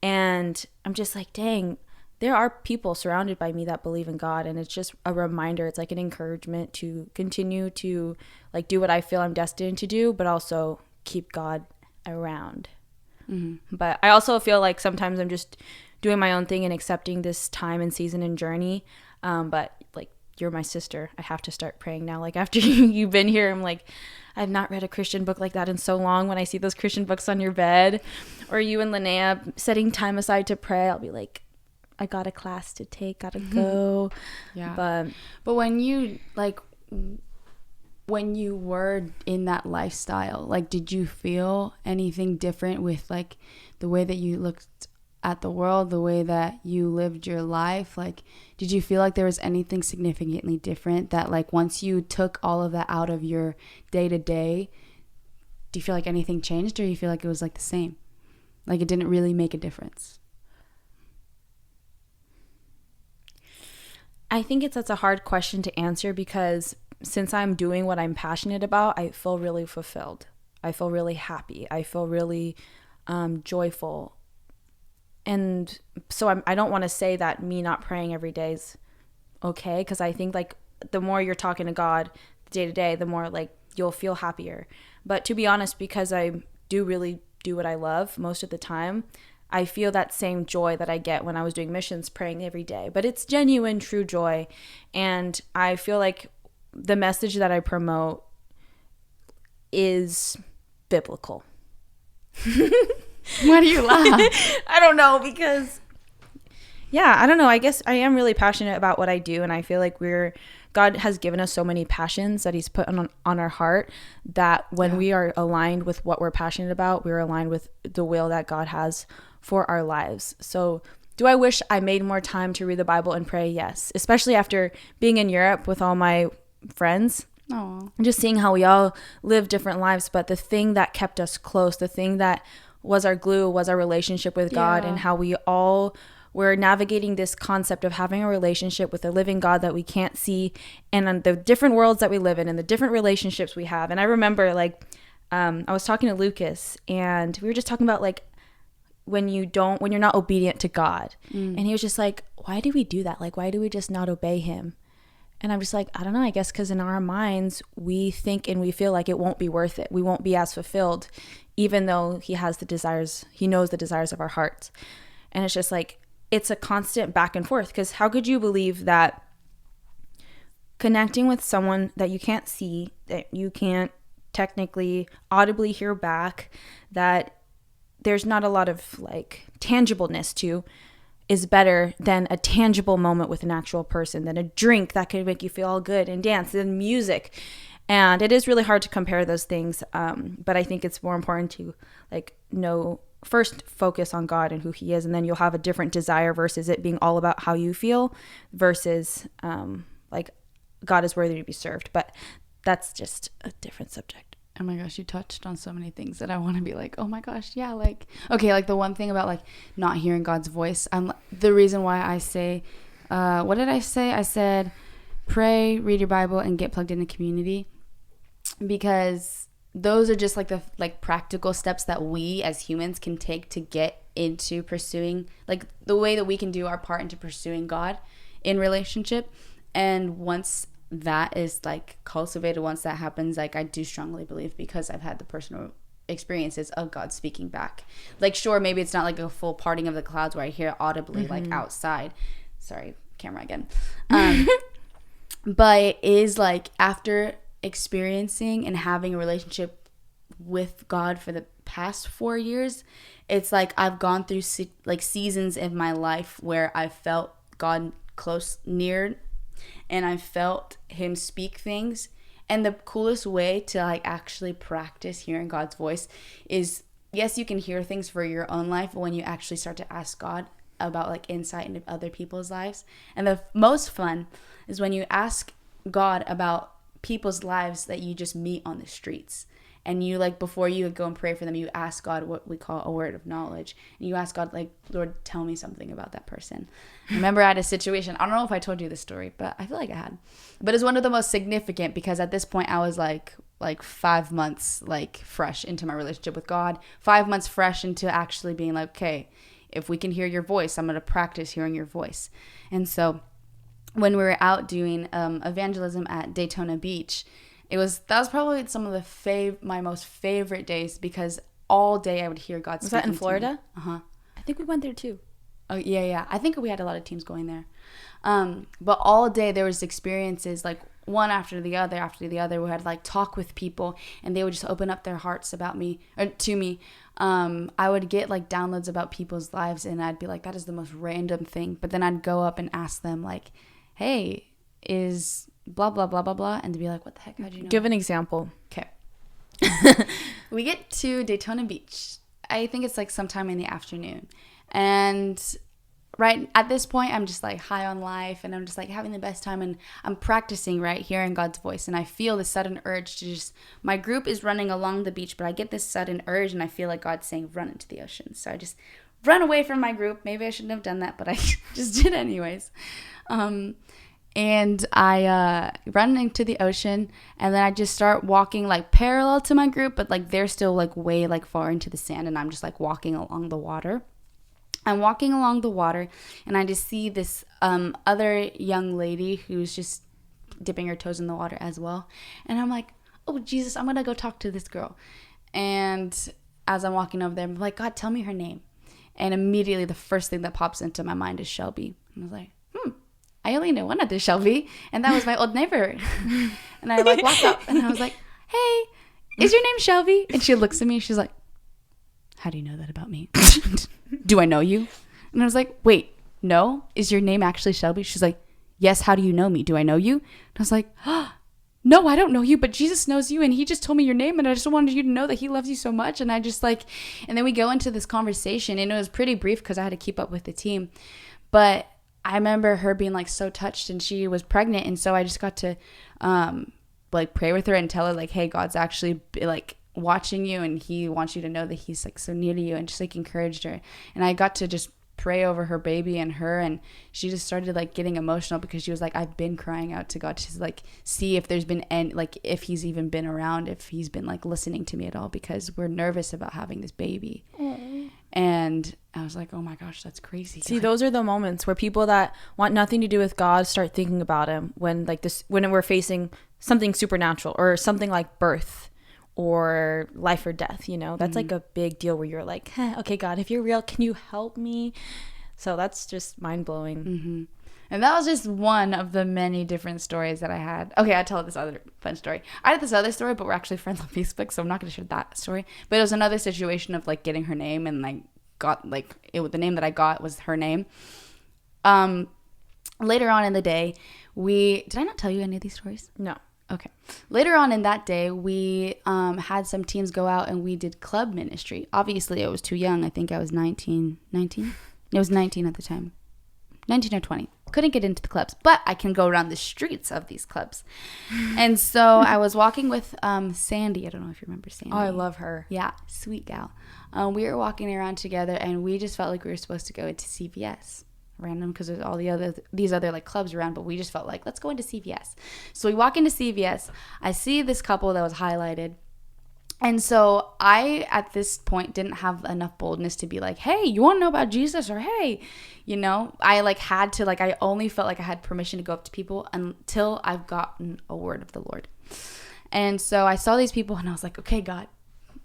And I'm just like, dang, there are people surrounded by me that believe in God, and it's just a reminder. It's like an encouragement to continue to like do what I feel I'm destined to do, but also keep God around. Mm-hmm. But I also feel like sometimes I'm just doing my own thing and accepting this time and season and journey. But like, you're my sister. I have to start praying now. Like after you've been here, I'm like, I've not read a Christian book like that in so long. When I see those Christian books on your bed, or you and Linnea setting time aside to pray, I'll be like, I got a class to take, gotta go. Yeah. But when you were in that lifestyle, like, did you feel anything different with like the way that you looked at the world, the way that you lived your life? Like, did you feel like there was anything significantly different that, like, once you took all of that out of your day to day, do you feel like anything changed, or you feel like it was like the same, like it didn't really make a difference? I think that's a hard question to answer, because since I'm doing what I'm passionate about, I feel really fulfilled. I feel really happy. I feel really joyful. And so I don't want to say that me not praying every day is okay, because I think like the more you're talking to God day to day, the more like you'll feel happier. But to be honest, because I do really do what I love most of the time, I feel that same joy that I get when I was doing missions, praying every day. But it's genuine, true joy. And I feel like the message that I promote is biblical. Why do you laugh? I don't know, because I don't know. I guess I am really passionate about what I do, and I feel like God has given us so many passions that he's put on our heart, that when we are aligned with what we're passionate about, we're aligned with the will that God has for our lives. So do I wish I made more time to read the Bible and pray? Yes. Especially after being in Europe with all my friends. Aww. And just seeing how we all live different lives. But the thing that kept us close, the thing that was our glue, was our relationship with God, and how we all were navigating this concept of having a relationship with a living God that we can't see, and on the different worlds that we live in and the different relationships we have. And I remember I was talking to Lucas, and we were just talking about like when you're not obedient to God. And he was just like, why do we do that? Like, why do we just not obey him? And I'm just like, I don't know, I guess because in our minds, we think and we feel like it won't be worth it. We won't be as fulfilled, even though he knows the desires of our hearts. And it's just like, it's a constant back and forth, because how could you believe that connecting with someone that you can't see, that you can't technically audibly hear back, that there's not a lot of like tangibleness to, is better than a tangible moment with an actual person, than a drink that could make you feel all good, and dance and music. And it is really hard to compare those things. But I think it's more important to like first focus on God and who he is, and then you'll have a different desire versus it being all about how you feel versus like God is worthy to be served. But that's just a different subject. Oh my gosh, you touched on so many things that I want to be like, oh my gosh, yeah, like, okay, like the one thing about like not hearing God's voice, the reason why I say, what did I say? I said, pray, read your Bible, and get plugged into community, because those are just like the like practical steps that we as humans can take to get into pursuing, like the way that we can do our part into pursuing God in relationship. And once that is like cultivated, once that happens, like I do strongly believe, because I've had the personal experiences of God speaking back. Like, sure, maybe it's not like a full parting of the clouds where I hear it audibly like outside. Sorry, camera again. But it is like after experiencing and having a relationship with God for the past 4 years, it's like I've gone through like seasons in my life where I felt God close, near, and I felt him speak things. And the coolest way to like actually practice hearing God's voice is, yes, you can hear things for your own life, but when you actually start to ask God about like insight into other people's lives. And the most fun is when you ask God about people's lives that you just meet on the streets. And you like, before you go and pray for them, you ask God what we call a word of knowledge. And you ask God, like, Lord, tell me something about that person. I remember I had a situation, I don't know if I told you this story, but I feel like I had. But it's one of the most significant, because at this point I was like 5 months like fresh into my relationship with God. 5 months fresh into actually being like, okay, if we can hear your voice, I'm going to practice hearing your voice. And so when we were out doing evangelism at Daytona Beach, that was probably some of my most favorite days, because all day I would hear God speaking. Was that in Florida? Uh-huh. I think we went there too. Oh, yeah. I think we had a lot of teams going there. But all day there was experiences like one after the other, we had like talk with people, and they would just open up their hearts about me or to me. I would get like downloads about people's lives, and I'd be like, that is the most random thing. But then I'd go up and ask them like, hey, is blah, blah, blah, blah, blah. And to be like, what the heck? How'd you know? Give an example. Okay. We get to Daytona Beach. I think it's like sometime in the afternoon. And right at this point, I'm just like high on life, and I'm just like having the best time, and I'm practicing, right, hearing God's voice. And I feel this sudden urge to just, my group is running along the beach, but I get this sudden urge, and I feel like God's saying, run into the ocean. So I just run away from my group. Maybe I shouldn't have done that, but I just did anyways. And I run into the ocean, and then I just start walking like parallel to my group, but like they're still like way like far into the sand, and I'm just like walking along the water. I'm walking along the water, and I just see this other young lady who's just dipping her toes in the water as well. And I'm like, oh, Jesus, I'm going to go talk to this girl. And as I'm walking over there, I'm like, God, tell me her name. And immediately the first thing that pops into my mind is Shelby. And I was like, I only know one other Shelby, and that was my old neighbor. And I like walked up, and I was like, hey, is your name Shelby? And she looks at me, and she's like, how do you know that about me? Do I know you? And I was like, wait, no, is your name actually Shelby? She's like, yes, how do you know me? Do I know you? And I was like, no, I don't know you, but Jesus knows you, and he just told me your name, and I just wanted you to know that he loves you so much. And I just like, and then we go into this conversation, and it was pretty brief because I had to keep up with the team. But I remember her being like so touched, and she was pregnant, and so I just got to like pray with her and tell her like, hey, God's actually like watching you, and he wants you to know that he's like so near to you, and just like encouraged her. And I got to just pray over her baby and her, and she just started like getting emotional because she was like, I've been crying out to God to like see if there's been any, like if he's even been around, if he's been like listening to me at all, because we're nervous about having this baby. And I was like, oh my gosh, that's crazy. See, those are the moments where people that want nothing to do with God start thinking about him, when like this, when we're facing something supernatural or something like birth or life or death, you know, that's like a big deal where you're like, okay, God, if you're real, can you help me? So that's just mind-blowing. And that was just one of the many different stories that I had. Okay, I'll tell this other fun story. I had this other story, but we're actually friends on Facebook, so I'm not going to share that story. But it was another situation of like getting her name, and like got like the name that I got was her name. Later on in the day, did I not tell you any of these stories? No. Okay. Later on in that day, we had some teams go out, and we did club ministry. Obviously, I was too young. I think I was 19. It was 19 at the time. 19 or 20. Couldn't get into the clubs, but I can go around the streets of these clubs. And so I was walking with Sandy. I don't know if you remember Sandy. Oh, I love her. Yeah, sweet gal. We were walking around together, and we just felt like we were supposed to go into CVS. Random, because there's all these other like clubs around, but we just felt like, let's go into CVS. So we walk into CVS. I see this couple that was highlighted. And so I, at this point, didn't have enough boldness to be like, hey, you want to know about Jesus? Or, hey, you know, I like had to, like, I only felt like I had permission to go up to people until I've gotten a word of the Lord. And so I saw these people, and I was like, okay, God,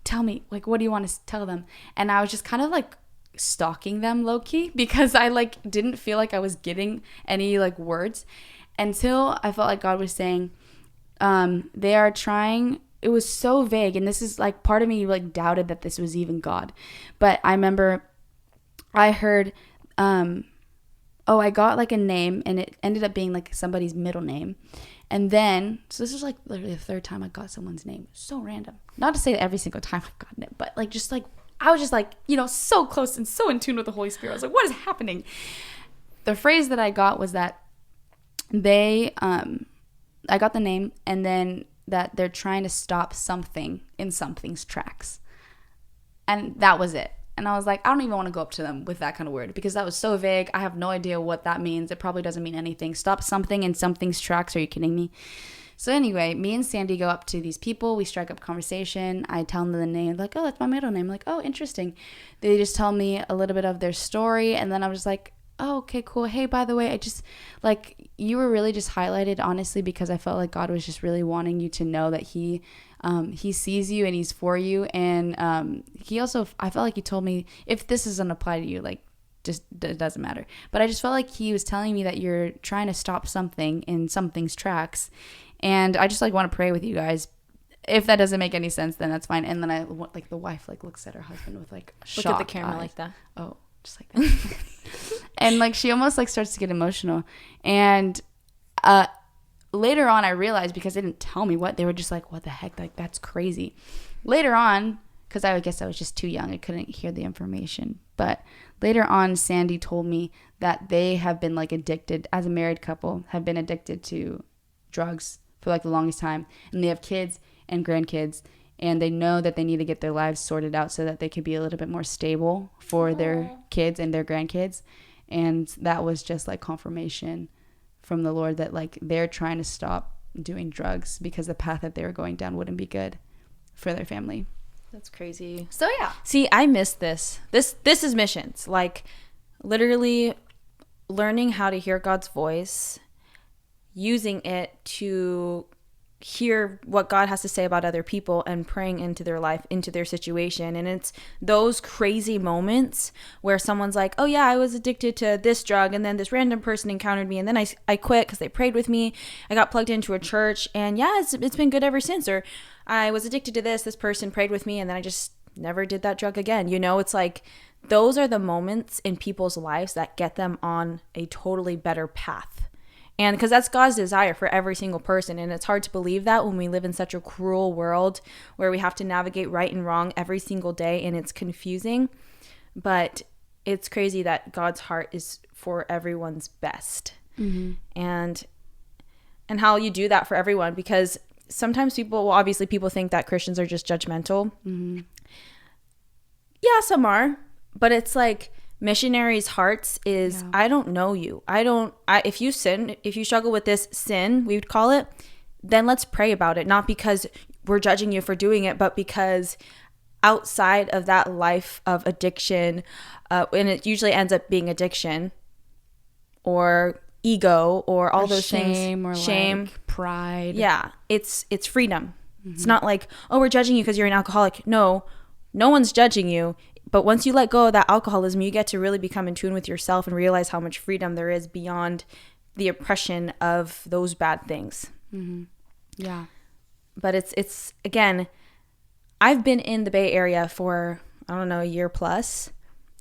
tell me, like, what do you want to tell them? And I was just kind of like stalking them low-key, because I like didn't feel like I was getting any like words until I felt like God was saying, they are trying. It was so vague, and this is like part of me like doubted that this was even God. But I remember I heard I got like a name, and it ended up being like somebody's middle name. And then, so this is like literally the third time I got someone's name. So random. Not to say that every single time I've gotten it, but like just like I was just like, you know, so close and so in tune with the Holy Spirit. I was like, what is happening? The phrase that I got was that I got the name, and then that they're trying to stop something in something's tracks. And that was it. And I was like, I don't even want to go up to them with that kind of word, because that was so vague. I have no idea what that means. It probably doesn't mean anything. Stop something in something's tracks. Are you kidding me? So anyway, me and Sandy go up to these people. We strike up conversation. I tell them the name. Like, oh, that's my middle name. I'm like, oh, interesting. They just tell me a little bit of their story. And then I was like, oh, okay, cool. Hey, by the way, I just, like, you were really just highlighted, honestly, because I felt like God was just really wanting you to know that he sees you and he's for you. And he also, I felt like he told me, if this doesn't apply to you, like, just it doesn't matter. But I just felt like he was telling me that you're trying to stop something in something's tracks. And I just like want to pray with you guys. If that doesn't make any sense, then that's fine. And then the wife like looks at her husband with like look at the camera eyes. like that. Oh, just like that. And like she almost like starts to get emotional. And later on, I realized, because they didn't tell me what, they were just like, what the heck? Like, that's crazy. Later on, because I guess I was just too young, I couldn't hear the information. But later on, Sandy told me that they have been like addicted, as a married couple, have been addicted to drugs for like the longest time. And they have kids and grandkids, and they know that they need to get their lives sorted out so that they could be a little bit more stable for their kids and their grandkids. And that was just like confirmation from the Lord that like they're trying to stop doing drugs because the path that they were going down wouldn't be good for their family. That's crazy. So yeah. See, I missed this. This is missions. Like literally learning how to hear God's voice, using it to hear what God has to say about other people and praying into their life, into their situation. And it's those crazy moments where someone's like, oh yeah, I was addicted to this drug, and then this random person encountered me, and then I quit because they prayed with me. I got plugged into a church, and yeah, it's been good ever since. Or I was addicted to this person prayed with me, and then I just never did that drug again. You know, it's like those are the moments in people's lives that get them on a totally better path. And because that's God's desire for every single person. And it's hard to believe that when we live in such a cruel world where we have to navigate right and wrong every single day, and it's confusing. But it's crazy that God's heart is for everyone's best. Mm-hmm. And how you do that for everyone, because sometimes obviously people think that Christians are just judgmental. Mm-hmm. Yeah, some are. But it's like, missionaries' hearts is, I don't know you. If you struggle with this sin, we would call it, then let's pray about it. Not because we're judging you for doing it, but because outside of that life of addiction, and it usually ends up being addiction or ego or all those shame, things. Or shame, like pride. Yeah. It's freedom. Mm-hmm. It's not like, oh, we're judging you because you're an alcoholic. No one's judging you. But once you let go of that alcoholism, you get to really become in tune with yourself and realize how much freedom there is beyond the oppression of those bad things. Mm-hmm. Yeah. But it's again, I've been in the Bay Area for, I don't know, a year plus.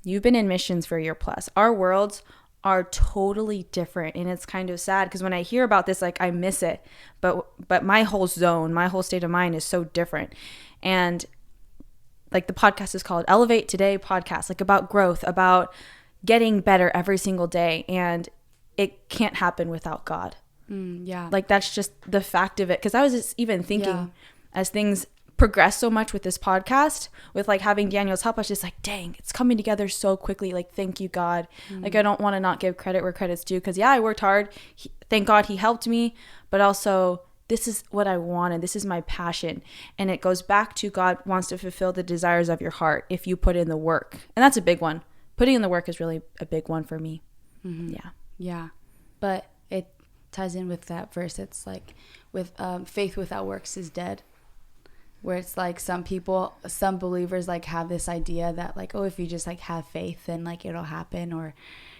You've been in missions for a year plus. Our worlds are totally different, and it's kind of sad because when I hear about this, like, I miss it. But my whole zone, my whole state of mind is so different. And like the podcast is called Elevate Today Podcast, like about growth, about getting better every single day. And it can't happen without God. Yeah. Like that's just the fact of it. Because I was just even thinking as things progress so much with this podcast, with like having Daniel's help, I was just like, dang, it's coming together so quickly. Like, thank you, God. Like, I don't want to not give credit where credit's due. Because I worked hard. Thank God he helped me. But also, this is what I wanted. This is my passion. And it goes back to God wants to fulfill the desires of your heart if you put in the work. And that's a big one. Putting in the work is really a big one for me. Mm-hmm. Yeah. Yeah. But it ties in with that verse. It's like with faith without works is dead. Where it's like some believers like have this idea that like, oh, if you just like have faith, then like it'll happen, or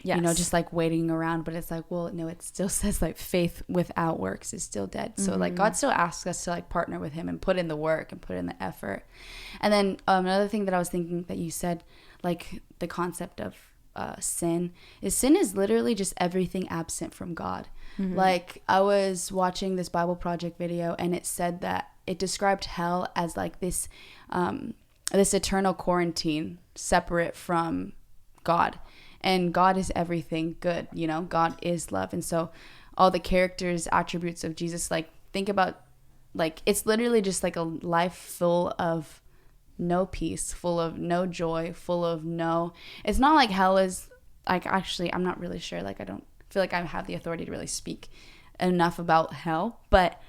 you know, just like waiting around. But it's like, well, no, it still says like faith without works is still dead. So like God still asks us to like partner with him and put in the work and put in the effort. And then another thing that I was thinking that you said, like the concept of sin is literally just everything absent from God. Like I was watching this Bible Project video, and it said that it described hell as like this eternal quarantine separate from God. And God is everything good, you know, God is love. And so all the characters, attributes of Jesus, like think about, like, it's literally just like a life full of no peace, full of no joy, full of no, it's not like hell is like, actually, I'm not really sure. Like, I don't feel like I have the authority to really speak enough about hell, but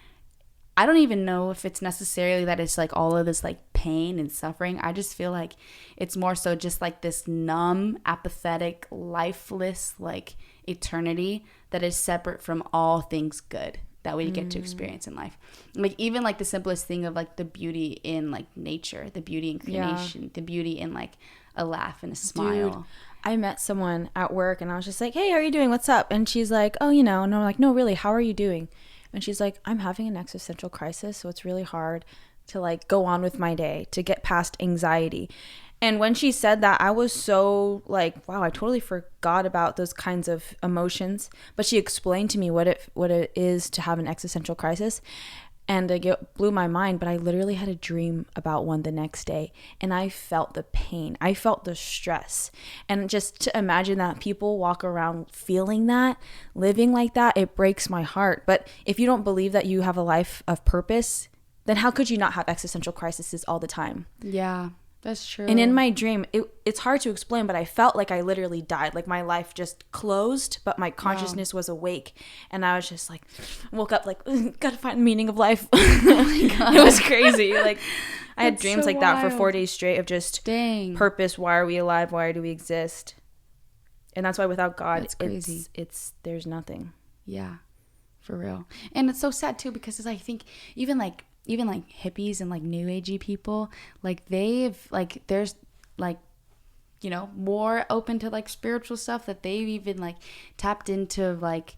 I don't even know if it's necessarily that it's like all of this like pain and suffering. I just feel like it's more so just like this numb, apathetic, lifeless like eternity that is separate from all things good that we get to experience in life. Like even like the simplest thing of like the beauty in like nature, the beauty in creation, the beauty in like a laugh and a smile. Dude, I met someone at work and I was just like, hey, how are you doing? What's up? And she's like, oh, you know, and I'm like, no, really, how are you doing? And she's like, I'm having an existential crisis, so it's really hard to like go on with my day, to get past anxiety. And when she said that, I was so like, wow, I totally forgot about those kinds of emotions. But she explained to me what it is to have an existential crisis. And it blew my mind, but I literally had a dream about one the next day, and I felt the pain. I felt the stress. And just to imagine that people walk around feeling that, living like that, it breaks my heart. But if you don't believe that you have a life of purpose, then how could you not have existential crises all the time? Yeah. That's true. And in my dream, it's hard to explain, but I felt like I literally died. Like my life just closed, but my consciousness was awake. And I was just like, woke up like, gotta find the meaning of life. Oh my God. It was crazy. Like I had dreams so like that for 4 days straight of just purpose. Why are we alive? Why do we exist? And that's why without God, it's crazy. There's nothing. Yeah, for real. And it's so sad too, because I think even like hippies and like new agey people, like they've like there's like, you know, more open to like spiritual stuff, that they've even like tapped into like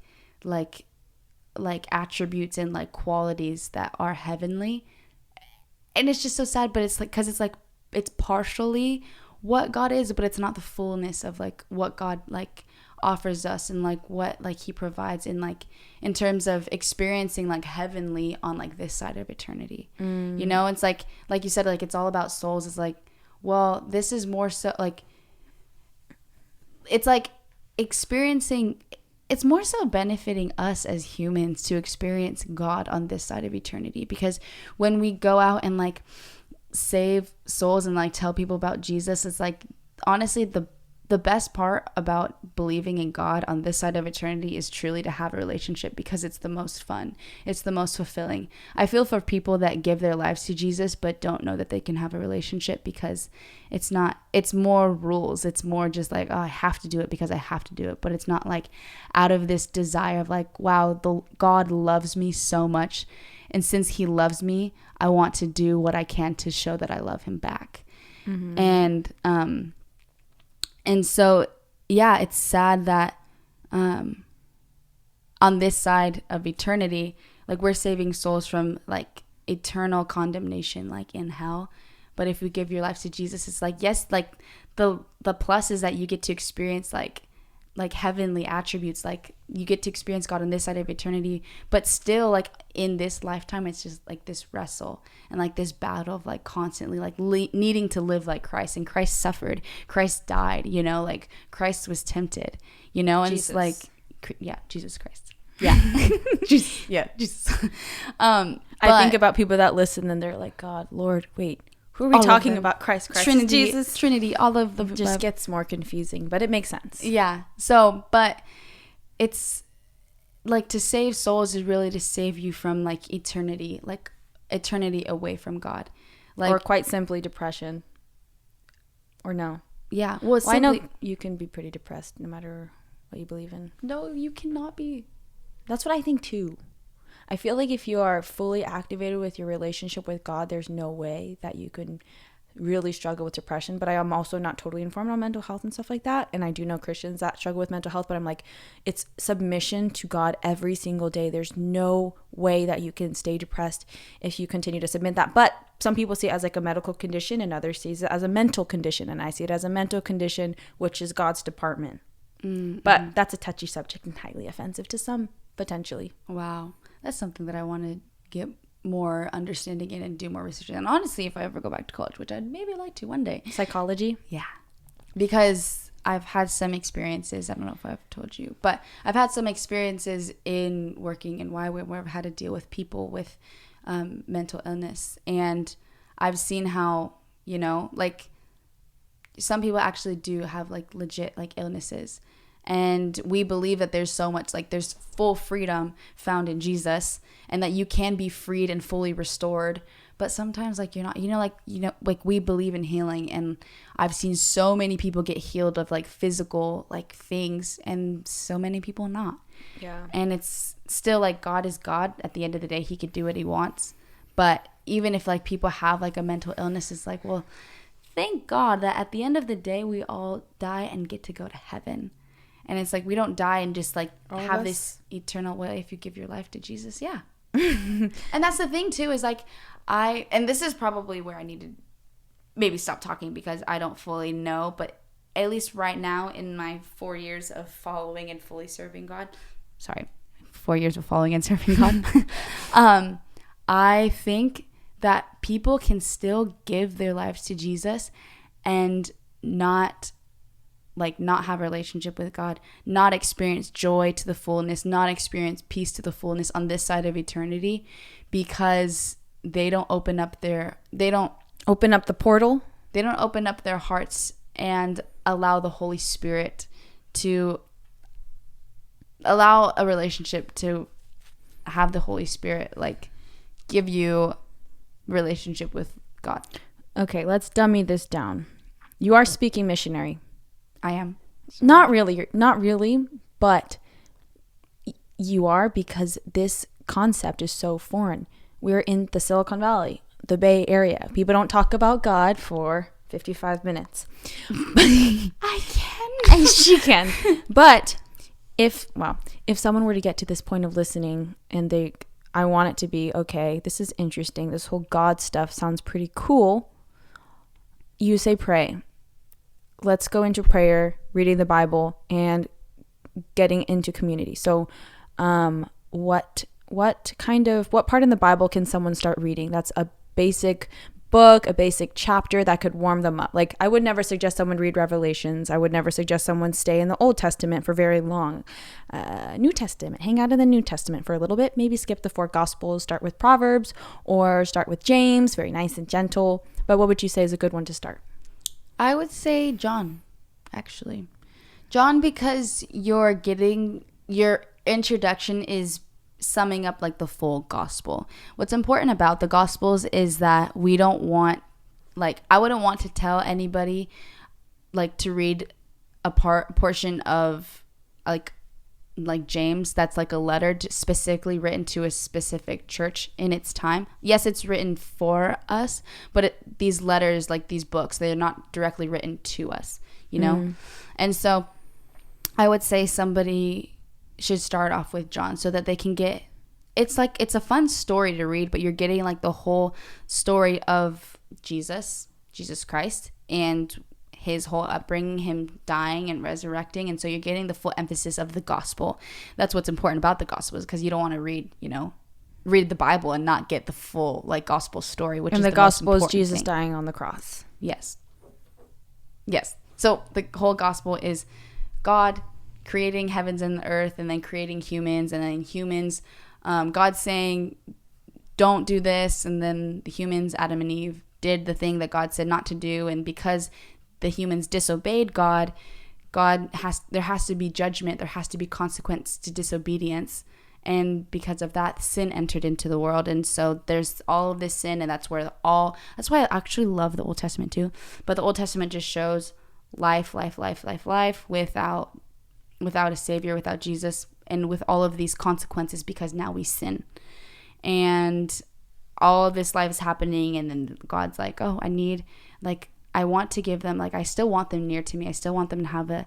attributes and like qualities that are heavenly. And it's just so sad, but it's like, because it's like it's partially what God is, but it's not the fullness of like what God like offers us, and like what like he provides in like in terms of experiencing like heavenly on like this side of eternity. You know, it's like you said, like it's all about souls. It's like, well, this is more so like, it's like experiencing, it's more so benefiting us as humans to experience God on this side of eternity, because when we go out and like save souls and like tell people about Jesus, it's like honestly the best part about believing in God on this side of eternity is truly to have a relationship, because it's the most fun. It's the most fulfilling. I feel for people that give their lives to Jesus but don't know that they can have a relationship, because it's more rules. It's more just like, oh, I have to do it because I have to do it. But it's not like out of this desire of like, wow, God loves me so much. And since he loves me, I want to do what I can to show that I love him back. Mm-hmm. And so, yeah, it's sad that on this side of eternity, like we're saving souls from like eternal condemnation, like in hell. But if you give your life to Jesus, it's like, yes, like the plus is that you get to experience like heavenly attributes, like you get to experience God on this side of eternity, but still like in this lifetime, it's just like this wrestle and like this battle of like constantly like needing to live like Christ. And Christ suffered, Christ died, you know, like Christ was tempted, you know, and Jesus. It's like, yeah, Jesus Christ. Yeah. Jesus. Yeah. Jesus. I think about people that listen and they're like, God, Lord, wait, who are we talking about? Christ, Trinity, Jesus, Trinity, all of the just gets more confusing, but it makes sense. Yeah. So, but it's like to save souls is really to save you from like eternity away from God, like, or quite simply depression. Or no? Yeah. Well, I know you can be pretty depressed no matter what you believe in. No, you cannot be. That's what I think too. I feel like if you are fully activated with your relationship with God, there's no way that you can really struggle with depression. But I am also not totally informed on mental health and stuff like that. And I do know Christians that struggle with mental health, but I'm like, it's submission to God every single day. There's no way that you can stay depressed if you continue to submit that. But some people see it as like a medical condition, and others see it as a mental condition. And I see it as a mental condition, which is God's department. Mm-hmm. But that's a touchy subject and highly offensive to some, potentially. Wow. That's something that I want to get more understanding in and do more research in. And honestly, if I ever go back to college, which I'd maybe like to one day. Psychology? Yeah. Because I've had some experiences, I don't know if I've told you, but I've had some experiences in working in YWAM where I've had to deal with people with mental illness. And I've seen how, you know, like some people actually do have like legit like illnesses. And we believe that there's so much, like there's full freedom found in Jesus, and that you can be freed and fully restored. But sometimes like you're not, like we believe in healing, and I've seen so many people get healed of like physical like things, and so many people not. Yeah. And it's still like God is God. At the end of the day, he could do what he wants. But even if like people have like a mental illness, it's like, well, thank God that at the end of the day, we all die and get to go to heaven. And it's like we don't die and just like All of have us? this eternal way. If you give your life to Jesus, yeah. And that's the thing too, is like and this is probably where I need to maybe stop talking because I don't fully know, but at least right now in my 4 years of following and fully serving God, 4 years of following and serving God, I think that people can still give their lives to Jesus and not have a relationship with God, not experience joy to the fullness, not experience peace to the fullness on this side of eternity, because they don't open up the portal. They don't open up their hearts and allow the Holy Spirit to allow a relationship, to have the Holy Spirit like give you relationship with God. Okay, let's dummy this down. You are speaking missionary. I am. Not really, but you are, because this concept is so foreign. We're in the Silicon Valley, the Bay Area. People don't talk about God for 55 minutes. I can. And she can. But if someone were to get to this point of listening and I want it to be, okay, this is interesting. This whole God stuff sounds pretty cool. You say pray. Let's go into prayer, reading the Bible, and getting into community. So what part in the Bible can someone start reading? That's a basic book, a basic chapter that could warm them up. Like, I would never suggest someone read Revelations. I would never suggest someone stay in the Old Testament for very long. New Testament, hang out in the New Testament for a little bit. Maybe skip the 4 Gospels, start with Proverbs, or start with James, very nice and gentle. But what would you say is a good one to start? I would say John, actually. John, because your introduction is summing up like the full gospel. What's important about the gospels is that we don't want, like, I wouldn't want to tell anybody like to read a portion of like James that's like a letter specifically written to a specific church in its time. Yes, it's written for us, but these letters, like these books, they're not directly written to us, you know? And so I would say somebody should start off with John so that they can get, it's a fun story to read, but you're getting like the whole story of Jesus Christ and his whole upbringing, him dying and resurrecting. And so you're getting the full emphasis of the gospel. That's what's important about the gospel, is because you don't want to read the Bible and not get the full like gospel story, which is the gospel is Jesus dying on the cross. Yes. So the whole gospel is God creating heavens and the earth, and then creating humans, and then humans, God saying, don't do this. And then the humans, Adam and Eve, did the thing that God said not to do. And because the humans disobeyed God, there has to be judgment. There has to be consequence to disobedience. And because of that, sin entered into the world. And so there's all of this sin, and that's why I actually love the Old Testament too. But the Old Testament just shows life without a savior, without Jesus, and with all of these consequences because now we sin. And all of this life is happening, and then God's like, oh, I want to give them, like, I still want them near to me. I still want them to have a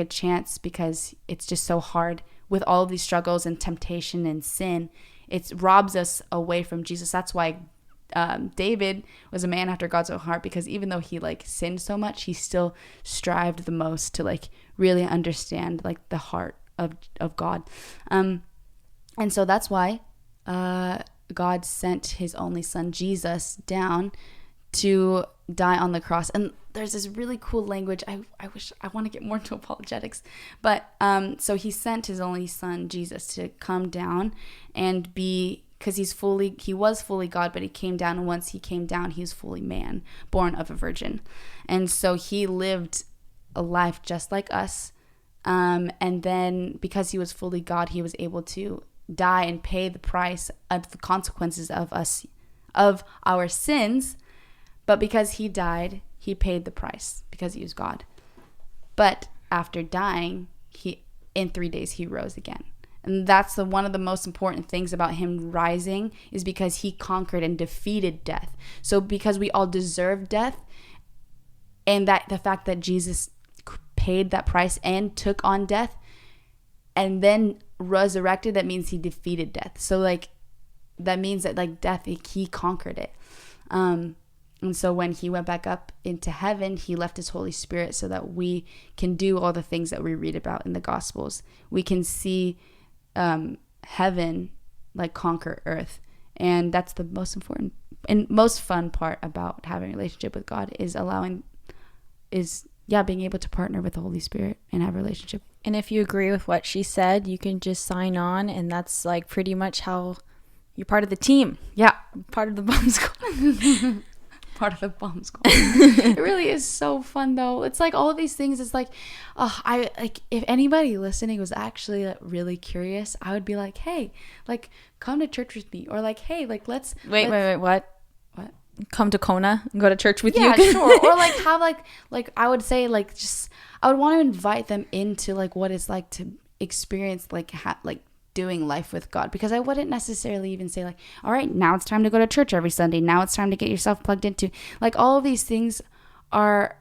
chance, because it's just so hard with all of these struggles and temptation and sin. It robs us away from Jesus. That's why David was a man after God's own heart, because even though he like sinned so much, he still strived the most to like really understand like the heart of God. And so that's why God sent his only son Jesus down to die on the cross. And there's this really cool language. I want to get more into apologetics, but so he sent his only son Jesus to come down and be, because he was fully God, but he came down, and once he came down, he was fully man, born of a virgin. And so he lived a life just like us, and then because he was fully God, he was able to die and pay the price of the consequences of our sins. But because he died, he paid the price because he was God. But after dying, in 3 days he rose again. And that's one of the most important things about him rising, is because he conquered and defeated death. So because we all deserve death, and that the fact that Jesus paid that price and took on death, and then resurrected, that means he defeated death. So like that means that like death, he conquered it. And so when he went back up into heaven, he left his Holy Spirit so that we can do all the things that we read about in the Gospels. We can see heaven like conquer earth. And that's the most important and most fun part about having a relationship with God is being able to partner with the Holy Spirit and have a relationship. And if you agree with what she said, you can just sign on, and that's like pretty much how you're part of the team. Yeah. Part of the bomb squad. Part of the bomb squad. It really is so fun though. It's like all of these things. It's like, I like if anybody listening was actually like, really curious, I would be like, hey, like come to church with me, or like, hey, like let's wait, what? Come to Kona and go to church with you? Yeah, sure. Or like have like I would say like just I would want to invite them into like what it's like to experience like like doing life with God, because I wouldn't necessarily even say like, all right, now it's time to go to church every Sunday. Now it's time to get yourself plugged into like all of these things are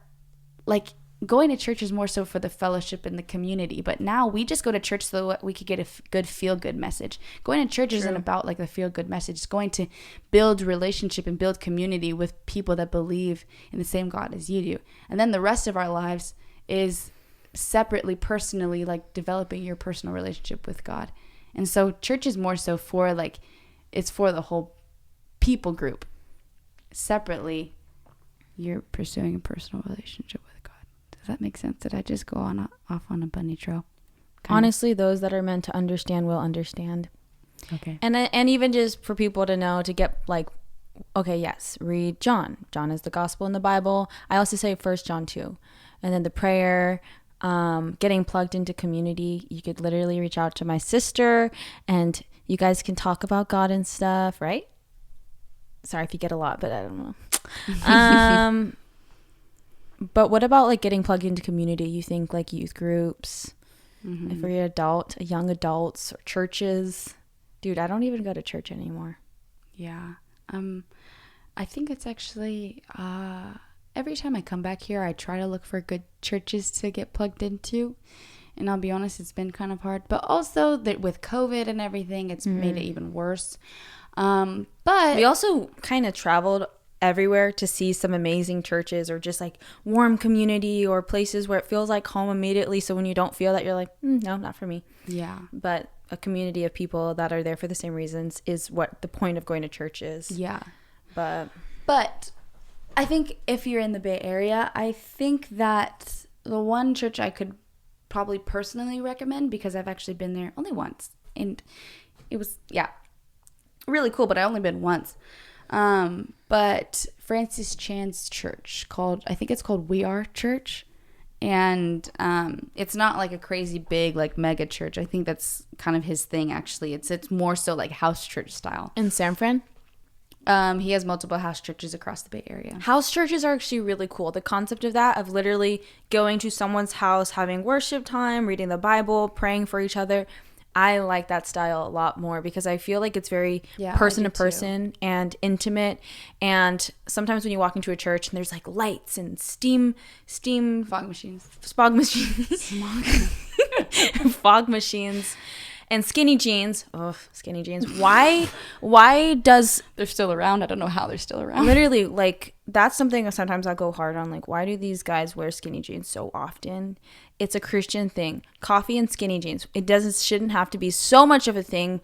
like going to church is more so for the fellowship and the community. But now we just go to church so that we could get a good feel-good message. Going to church isn't about like the feel-good message. It's going to build relationship and build community with people that believe in the same God as you do. And then the rest of our lives is separately, personally, like developing your personal relationship with God. And so church is more so for like, it's for the whole people group. Separately, you're pursuing a personal relationship with God. Does that make sense? Did I just go off on a bunny trail? Honestly, those that are meant to understand will understand. Okay. And even just for people to know, to get like, okay, yes, read John. John is the gospel in the Bible. I also say 1 John 2. And then the prayer, getting plugged into community. You could literally reach out to my sister and you guys can talk about God and stuff, right? Sorry if you get a lot, but I don't know. But what about like getting plugged into community? You think like youth groups, if you're young adults, or churches? Dude, I don't even go to church anymore. Yeah. I think it's actually every time I come back here, I try to look for good churches to get plugged into. And I'll be honest, it's been kind of hard. But also that with COVID and everything, it's made it even worse. But we also kind of traveled everywhere to see some amazing churches, or just like warm community, or places where it feels like home immediately. So when you don't feel that, you're like, no, not for me. Yeah. But a community of people that are there for the same reasons is what the point of going to church is. Yeah. But I think if you're in the Bay Area, I think that the one church I could probably personally recommend, because I've actually been there only once, and it was really cool, but I only been once. But Francis Chan's church I think it's called We Are Church. And it's not like a crazy big like mega church. I think that's kind of his thing actually. It's more so like house church style. In San Fran? He has multiple house churches across the Bay Area. House churches are actually really cool. The concept of that, of literally going to someone's house, having worship time, reading the Bible, praying for each other. I like that style a lot more, because I feel like it's very person to person and intimate. And sometimes when you walk into a church and there's like lights and steam fog machines, fog machines, and skinny jeans. Oh, skinny jeans. Why does they're still around? I don't know how they're still around. Literally, like that's something sometimes I go hard on. Like, why do these guys wear skinny jeans so often? It's a Christian thing. Coffee and skinny jeans. Shouldn't have to be so much of a thing.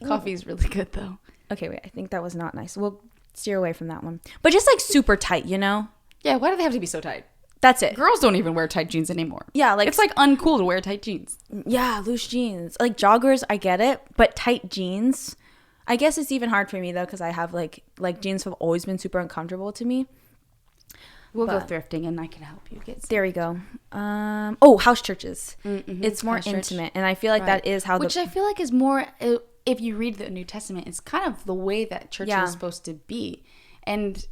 Coffee's really good though. Okay, wait. I think that was not nice. We'll steer away from that one. But just like super tight, you know? Yeah. Why do they have to be so tight? That's it. Girls don't even wear tight jeans anymore. Yeah, like it's like uncool to wear tight jeans. Yeah, loose jeans. Like joggers, I get it, but tight jeans. I guess it's even hard for me though, because I have like jeans have always been super uncomfortable to me. We'll go thrifting and I can help you get some. There we go. House churches. Mm-hmm. It's more intimate. And I feel like that is how Which I feel like is more, if you read the New Testament, it's kind of the way that church is supposed to be. And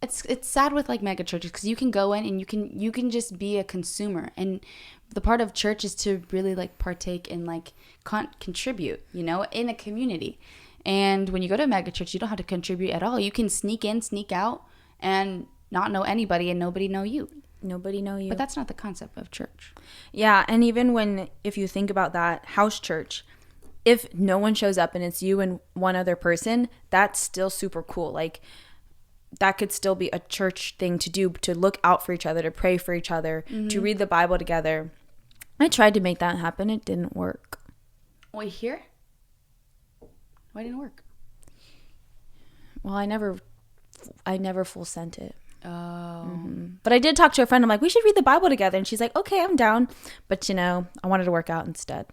it's sad with like mega churches, because you can go in and you can just be a consumer. And the part of church is to really like partake and like contribute, you know, in a community. And when you go to a mega church, you don't have to contribute at all. You can sneak in, sneak out, and not know anybody and nobody know you. nobody know you. But that's not the concept of church. Yeah, and even if you think about that, house church, if no one shows up and it's you and one other person, that's still super cool. Like, that could still be a church thing to do, to look out for each other, to pray for each other, to read the Bible together. I tried to make that happen. It didn't work. Wait, here? Why didn't it work? Well, I never full sent it. Oh. But I did talk to a friend. I'm like, we should read the Bible together. And she's like, okay, I'm down. But, I wanted to work out instead.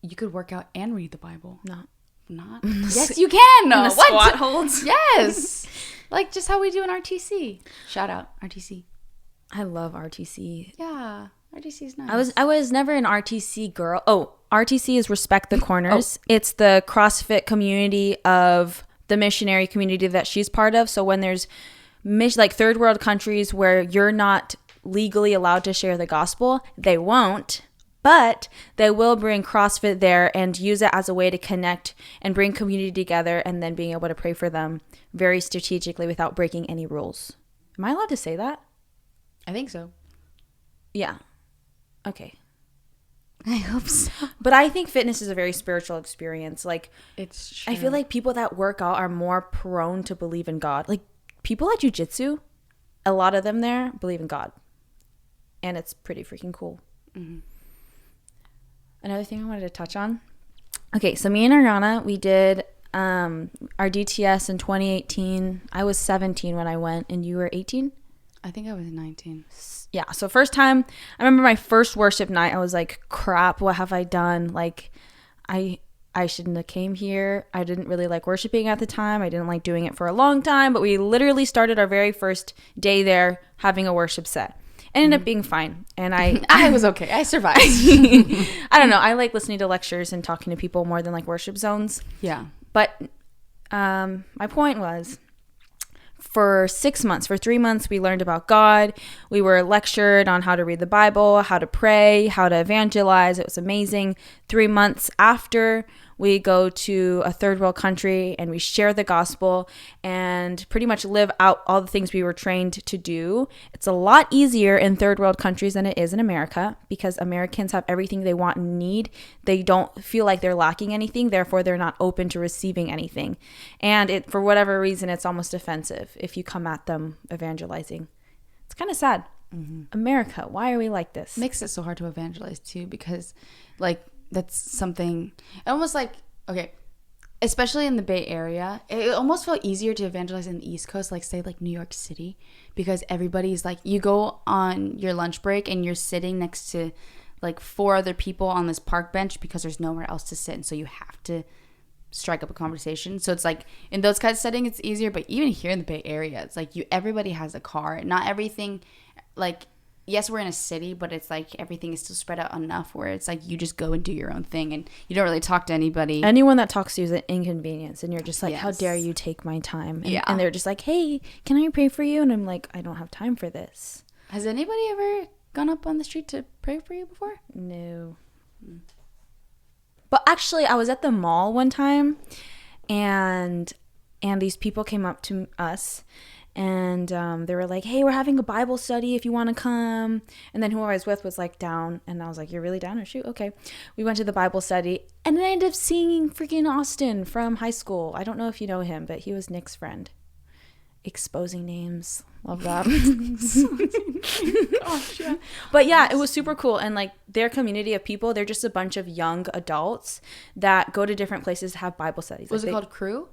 You could work out and read the Bible. Not. Yes, you can. In the squat holds. Yes. Like just how we do in RTC. Shout out, RTC. I love RTC. Yeah, RTC is nice. I was never an RTC girl. Oh, RTC is Respect the Corners. It's the CrossFit community of the missionary community that she's part of. So when there's like third world countries where you're not legally allowed to share the gospel, they won't. But they will bring CrossFit there and use it as a way to connect and bring community together, and then being able to pray for them very strategically without breaking any rules. Am I allowed to say that? I think so. Yeah. Okay. I hope so. But I think fitness is a very spiritual experience. Like, It's true. I feel like people that work out are more prone to believe in God. Like, people at jiu-jitsu, a lot of them there believe in God. And it's pretty freaking cool. Mm-hmm. Another thing I wanted to touch on. Okay, so me and Ariana, we did our DTS in 2018. I was 17 when I went, and you were 18? I think I was 19. Yeah, so first time, I remember my first worship night, I was like, crap, what have I done? Like, I shouldn't have came here. I didn't really like worshiping at the time. I didn't like doing it for a long time, but we literally started our very first day there having a worship set. Ended up being fine. And I was okay. I survived. I don't know. I like listening to lectures and talking to people more than like worship zones. Yeah. But my point was, for 6 months, for 3 months, we learned about God. We were lectured on how to read the Bible, how to pray, how to evangelize. It was amazing. 3 months after, we go to a third world country and we share the gospel and pretty much live out all the things we were trained to do. It's a lot easier in third world countries than it is in America, because Americans have everything they want and need. They don't feel like they're lacking anything. Therefore, they're not open to receiving anything. And for whatever reason, it's almost offensive if you come at them evangelizing. It's kind of sad. Mm-hmm. America, why are we like this? Makes it so hard to evangelize too, because like, that's something almost like, okay, especially in the Bay Area, it almost felt easier to evangelize in the East Coast, like say like New York City, because everybody's like, you go on your lunch break and you're sitting next to like 4 other people on this park bench because there's nowhere else to sit, and so you have to strike up a conversation. So it's like in those kinds of settings it's easier, but even here in the Bay Area, it's like everybody has a car. Not everything, like, yes, we're in a city, but it's like everything is still spread out enough where it's like you just go and do your own thing and you don't really talk to anybody. Anyone that talks to you is an inconvenience, and you're just like, yes. How dare you take my time? And, yeah. And they're just like, hey, can I pray for you? And I'm like, I don't have time for this. Has anybody ever gone up on the street to pray for you before? No. But actually, I was at the mall one time, and these people came up to us. And they were like, hey, we're having a Bible study if you want to come. And then who I was with was like down. And I was like, you're really down? Or shoot, okay. We went to the Bible study. And then I ended up seeing freaking Austin from high school. I don't know if you know him, but he was Nick's friend. Exposing names. Love that. Gosh, yeah. But yeah, it was super cool. And like their community of people, they're just a bunch of young adults that go to different places to have Bible studies. Was it called Crew?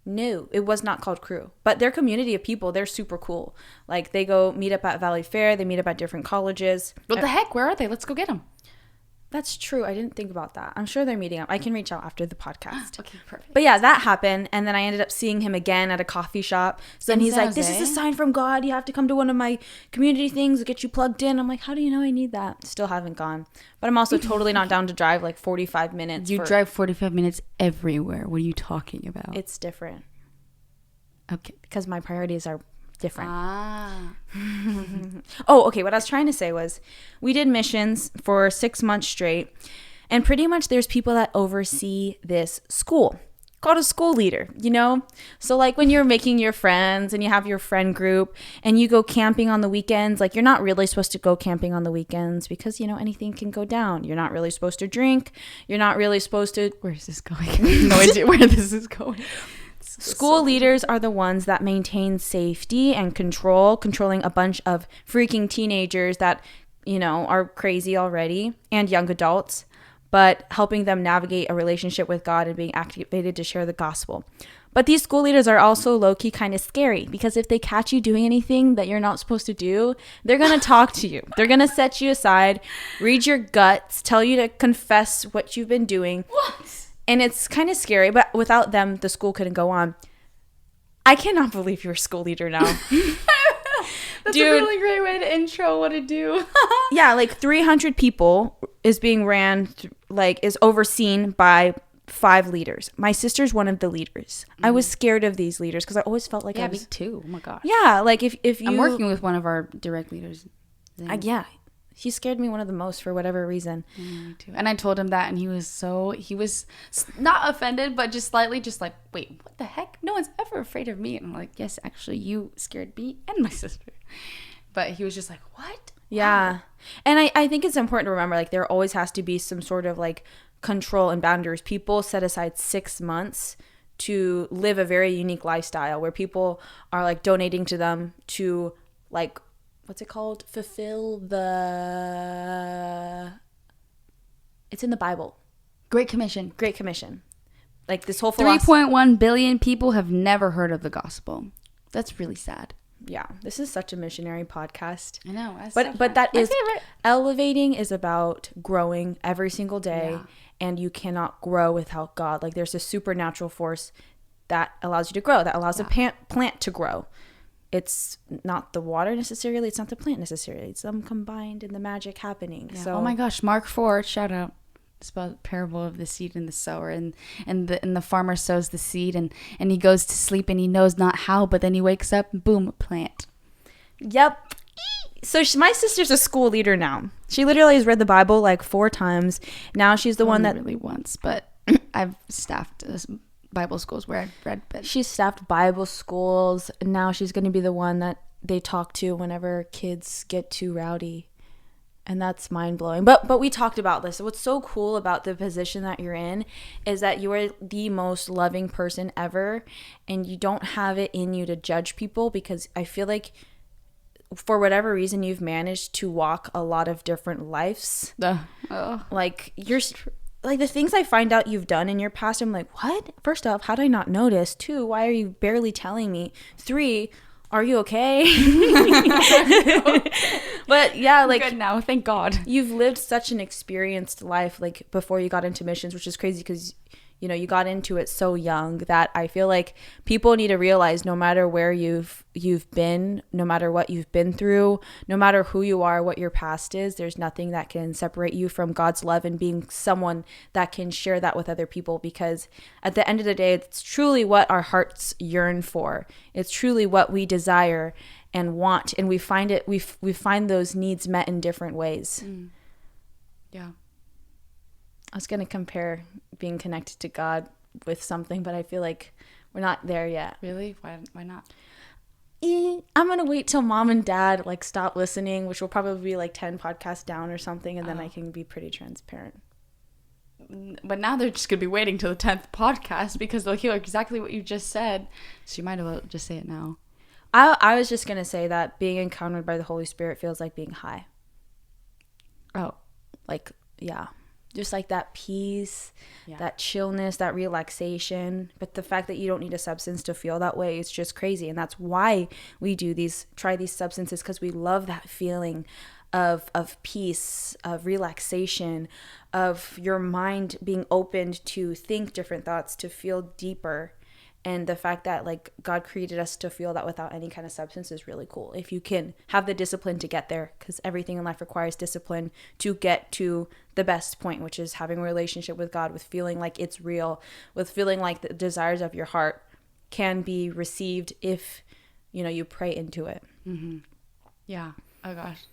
No, it was not called Crew. But their community of people, they're super cool. Like, they go meet up at Valley Fair. They meet up at different colleges. What the heck? Where are they? Let's go get them. That's true. I didn't think about that. I'm sure they're meeting up. I can reach out after the podcast. Okay, perfect. But yeah, that happened. And then I ended up seeing him again at a coffee shop. So then he's like, this is a sign from God. You have to come to one of my community things to get you plugged in. I'm like, how do you know I need that? Still haven't gone. But I'm also totally not down to drive like 45 minutes. You drive 45 minutes everywhere. What are you talking about? It's different. Okay. Because my priorities are different. Ah. Oh, okay. What I was trying to say was we did missions for 6 months straight. And pretty much there's people that oversee this school. called a school leader, you know? So like when you're making your friends and you have your friend group and you go camping on the weekends, like you're not really supposed to go camping on the weekends because, you know, anything can go down. You're not really supposed to drink. You're not really supposed to... Where's this going? I have no idea where this is going. School leaders are the ones that maintain safety and controlling a bunch of freaking teenagers that, you know, are crazy already, and young adults, but helping them navigate a relationship with God and being activated to share the gospel. But these school leaders are also low-key kind of scary because if they catch you doing anything that you're not supposed to do, they're going to talk to you. They're going to set you aside, read your guts, tell you to confess what you've been doing. What? And it's kind of scary, but without them, the school couldn't go on. I cannot believe you're a school leader now. That's a really great way to intro what to do. Yeah, like 300 people is being is overseen by 5 leaders. My sister's one of the leaders. I was scared of these leaders because I always felt like me too. Oh my gosh. Yeah, like if you... I'm working with one of our direct leaders. Yeah. He scared me one of the most for whatever reason. Me too. And I told him that, and he was not offended, but just slightly just like, wait, what the heck? No one's ever afraid of me. And I'm like, yes, actually, you scared me and my sister. But he was just like, what? Yeah. Wow. And I think it's important to remember, like, there always has to be some sort of, like, control and boundaries. People set aside 6 months to live a very unique lifestyle where people are, like, donating to them to, like, what's it called? Fulfill the... It's in the Bible. Great Commission. Great Commission. Like, this whole philosophy... 3.1 billion people have never heard of the gospel. That's really sad. Yeah, this is such a missionary podcast. I know. But that is... Elevating is about growing every single day, and you cannot grow without God. Like, there's a supernatural force that allows you to grow, that allows a plant to grow. It's not the water necessarily. It's not the plant necessarily. It's them combined and the magic happening. Yeah. So, oh my gosh, Mark 4, shout out. It's about the parable of the seed and the sower, and the farmer sows the seed, and he goes to sleep and he knows not how, but then he wakes up, boom, a plant. Yep. So my sister's a school leader now. She literally has read the Bible like 4 times. Now she's the one that really once, but I've staffed Bible schools where I've read. But she's staffed Bible schools. And now she's going to be the one that they talk to whenever kids get too rowdy. And that's mind-blowing. But we talked about this. What's so cool about the position that you're in is that you are the most loving person ever. And you don't have it in you to judge people, because I feel like for whatever reason you've managed to walk a lot of different lives. Like you're... Like, the things I find out you've done in your past, I'm like, what? First off, how did I not notice? 2, why are you barely telling me? 3, are you okay? But yeah, like... Good now, thank God. You've lived such an experienced life, like, before you got into missions, which is crazy because, you know, you got into it so young that I feel like people need to realize no matter where you've been, no matter what you've been through, no matter who you are, what your past is, there's nothing that can separate you from God's love and being someone that can share that with other people, because at the end of the day, it's truly what our hearts yearn for. It's truly what we desire and want, and we find those needs met in different ways. Yeah. I was going to compare being connected to God with something, but I feel like we're not there yet. Really? Why not? I'm going to wait till mom and dad like stop listening, which will probably be like 10 podcasts down or something, and then I can be pretty transparent. But now they're just going to be waiting till the 10th podcast because they'll hear exactly what you just said. So you might as well just say it now. I was just going to say that being encountered by the Holy Spirit feels like being high. Oh. Like, yeah. Just like that peace, that chillness, that relaxation. But the fact that you don't need a substance to feel that way is just crazy. And that's why we try these substances, because we love that feeling of peace, of relaxation, of your mind being opened to think different thoughts, to feel deeper. And the fact that like God created us to feel that without any kind of substance is really cool. If you can have the discipline to get there, because everything in life requires discipline to get to the best point, which is having a relationship with God, with feeling like it's real, with feeling like the desires of your heart can be received if, you know, you pray into it. Mm-hmm. Yeah. Oh gosh.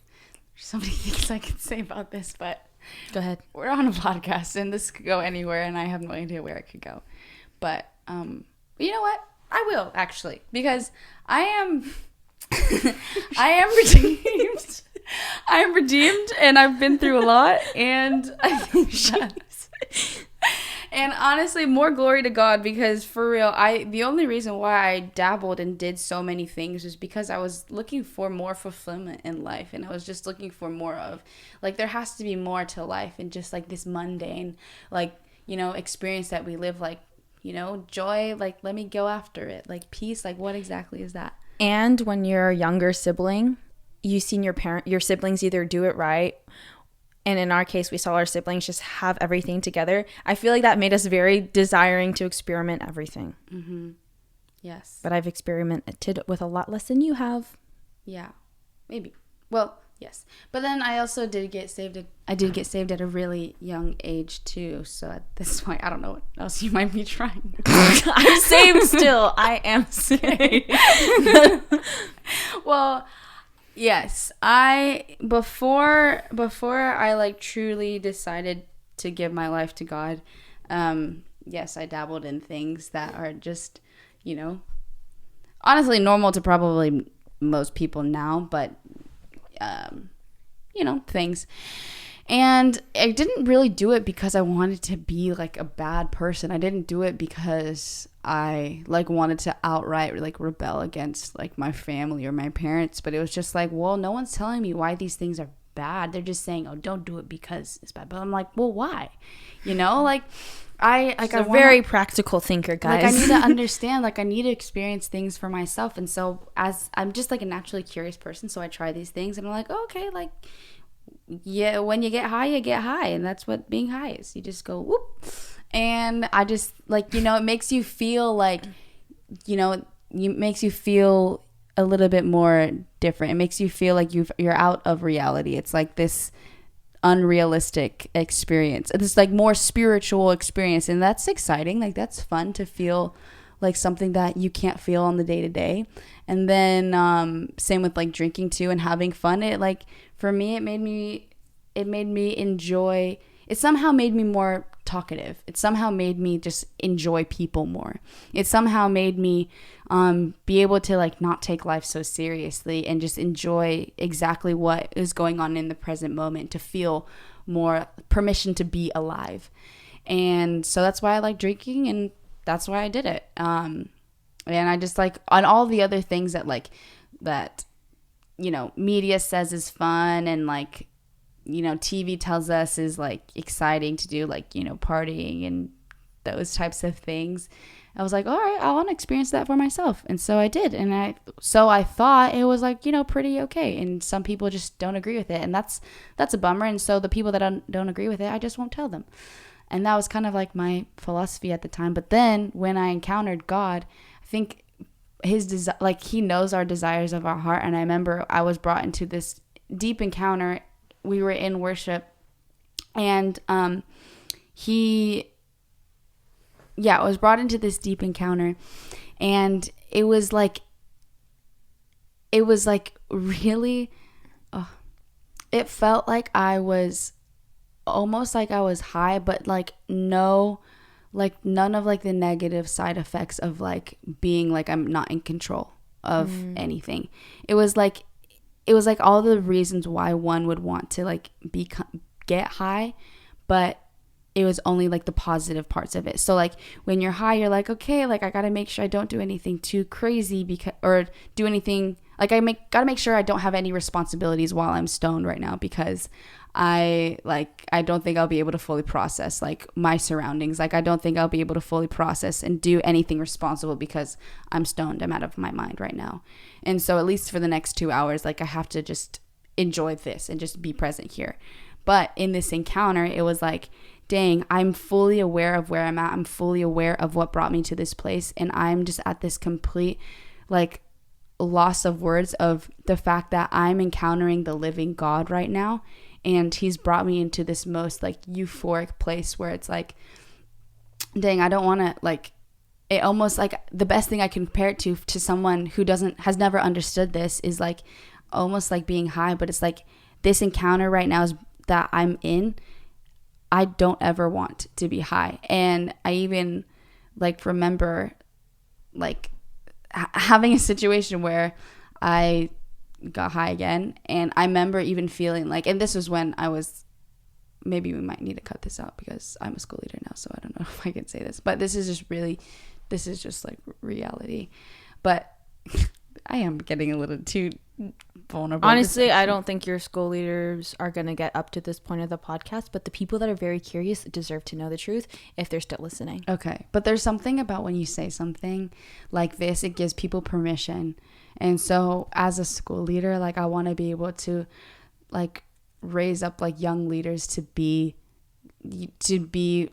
There's so many things I could say about this, but go ahead. We're on a podcast and this could go anywhere and I have no idea where it could go. But You know what? I will, actually, because I am I am redeemed. I am redeemed, and I've been through a lot, and I think that's... And honestly, more glory to God, because for real, the only reason why I dabbled and did so many things was because I was looking for more fulfillment in life, and I was just looking for more of, like, there has to be more to life and just like this mundane, like, experience that we live, like, joy, like, let me go after it, like peace, like what exactly is that? And when you're a younger sibling, you've seen your siblings either do it right, and in our case, we saw our siblings just have everything together. I feel like that made us very desiring to experiment everything. Mm-hmm. Yes. But I've experimented with a lot less than you have. Yeah, maybe. Well, yes. But then I also did get saved. I did get saved at a really young age too. So at this point, I don't know what else you might be trying. I'm saved still. I am saved. Well, yes, before I like truly decided to give my life to God, yes, I dabbled in things that are just, honestly normal to probably most people now, but things. And I didn't really do it because I wanted to be like a bad person. I didn't do it because I like wanted to outright like rebel against like my family or my parents. But it was just like, well, no one's telling me why these things are bad. They're just saying, oh, don't do it because it's bad. But I'm like, well, why? Like I'm a very practical thinker, guys. Like I need to understand, like I need to experience things for myself. And so as I'm just like a naturally curious person, so I try these things and I'm like, oh, okay, like, yeah, when you get high, you get high, and that's what being high is. You just go whoop, and I just like, it makes you feel like, makes you feel a little bit more different. It makes you feel like you're out of reality. It's like this unrealistic experience. It's like more spiritual experience, and that's exciting. Like that's fun to feel like something that you can't feel on the day to day. And then same with like drinking too and having fun. It like, for me, it made me enjoy, it somehow made me more talkative. It somehow made me just enjoy people more. It somehow made me be able to like not take life so seriously and just enjoy exactly what is going on in the present moment, to feel more permission to be alive. And so that's why I like drinking, and that's why I did it. And I just like, on all the other things that like, that, media says is fun, and like, TV tells us is like exciting to do, like, partying and those types of things. I was like, all right, I want to experience that for myself. And so I did. And I thought it was like, pretty okay. And some people just don't agree with it. And that's a bummer. And so the people that don't agree with it, I just won't tell them. And that was kind of like my philosophy at the time. But then when I encountered God, I think he knows our desires of our heart. And I remember I was brought into this deep encounter. We were in worship, and I was brought into this deep encounter, and it was like really, it felt like I was almost like I was high, but like no, like none of like the negative side effects of like being like I'm not in control of anything. It was like all the reasons why one would want to like get high, but it was only like the positive parts of it. So like when you're high, you're like, okay, like I gotta make sure I don't do anything too crazy or do anything like gotta make sure I don't have any responsibilities while I'm stoned right now, because I don't think I'll be able to fully process like my surroundings. Like I don't think I'll be able to fully process and do anything responsible because I'm stoned. I'm out of my mind right now. And so at least for the next 2 hours, like I have to just enjoy this and just be present here. But in this encounter, it was like, dang, I'm fully aware of where I'm at. I'm fully aware of what brought me to this place. And I'm just at this complete like loss of words of the fact that I'm encountering the living God right now. And he's brought me into this most like euphoric place where it's like, dang, I don't want to like, it almost like the best thing I can compare it to someone who has never understood this is like almost like being high. But it's like this encounter right now is that I'm in, I don't ever want to be high. And I even like remember like having a situation where I got high again, and I remember even feeling like, and this was when I was, maybe we might need to cut this out because I'm a school leader now, so I don't know if I can say this, but this is just like reality. But I am getting a little too vulnerable. Honestly, I don't think your school leaders are going to get up to this point of the podcast, but the people that are very curious deserve to know the truth if they're still listening. Okay. But there's something about when you say something like this, it gives people permission. And so as a school leader, like I want to be able to like raise up like young leaders to be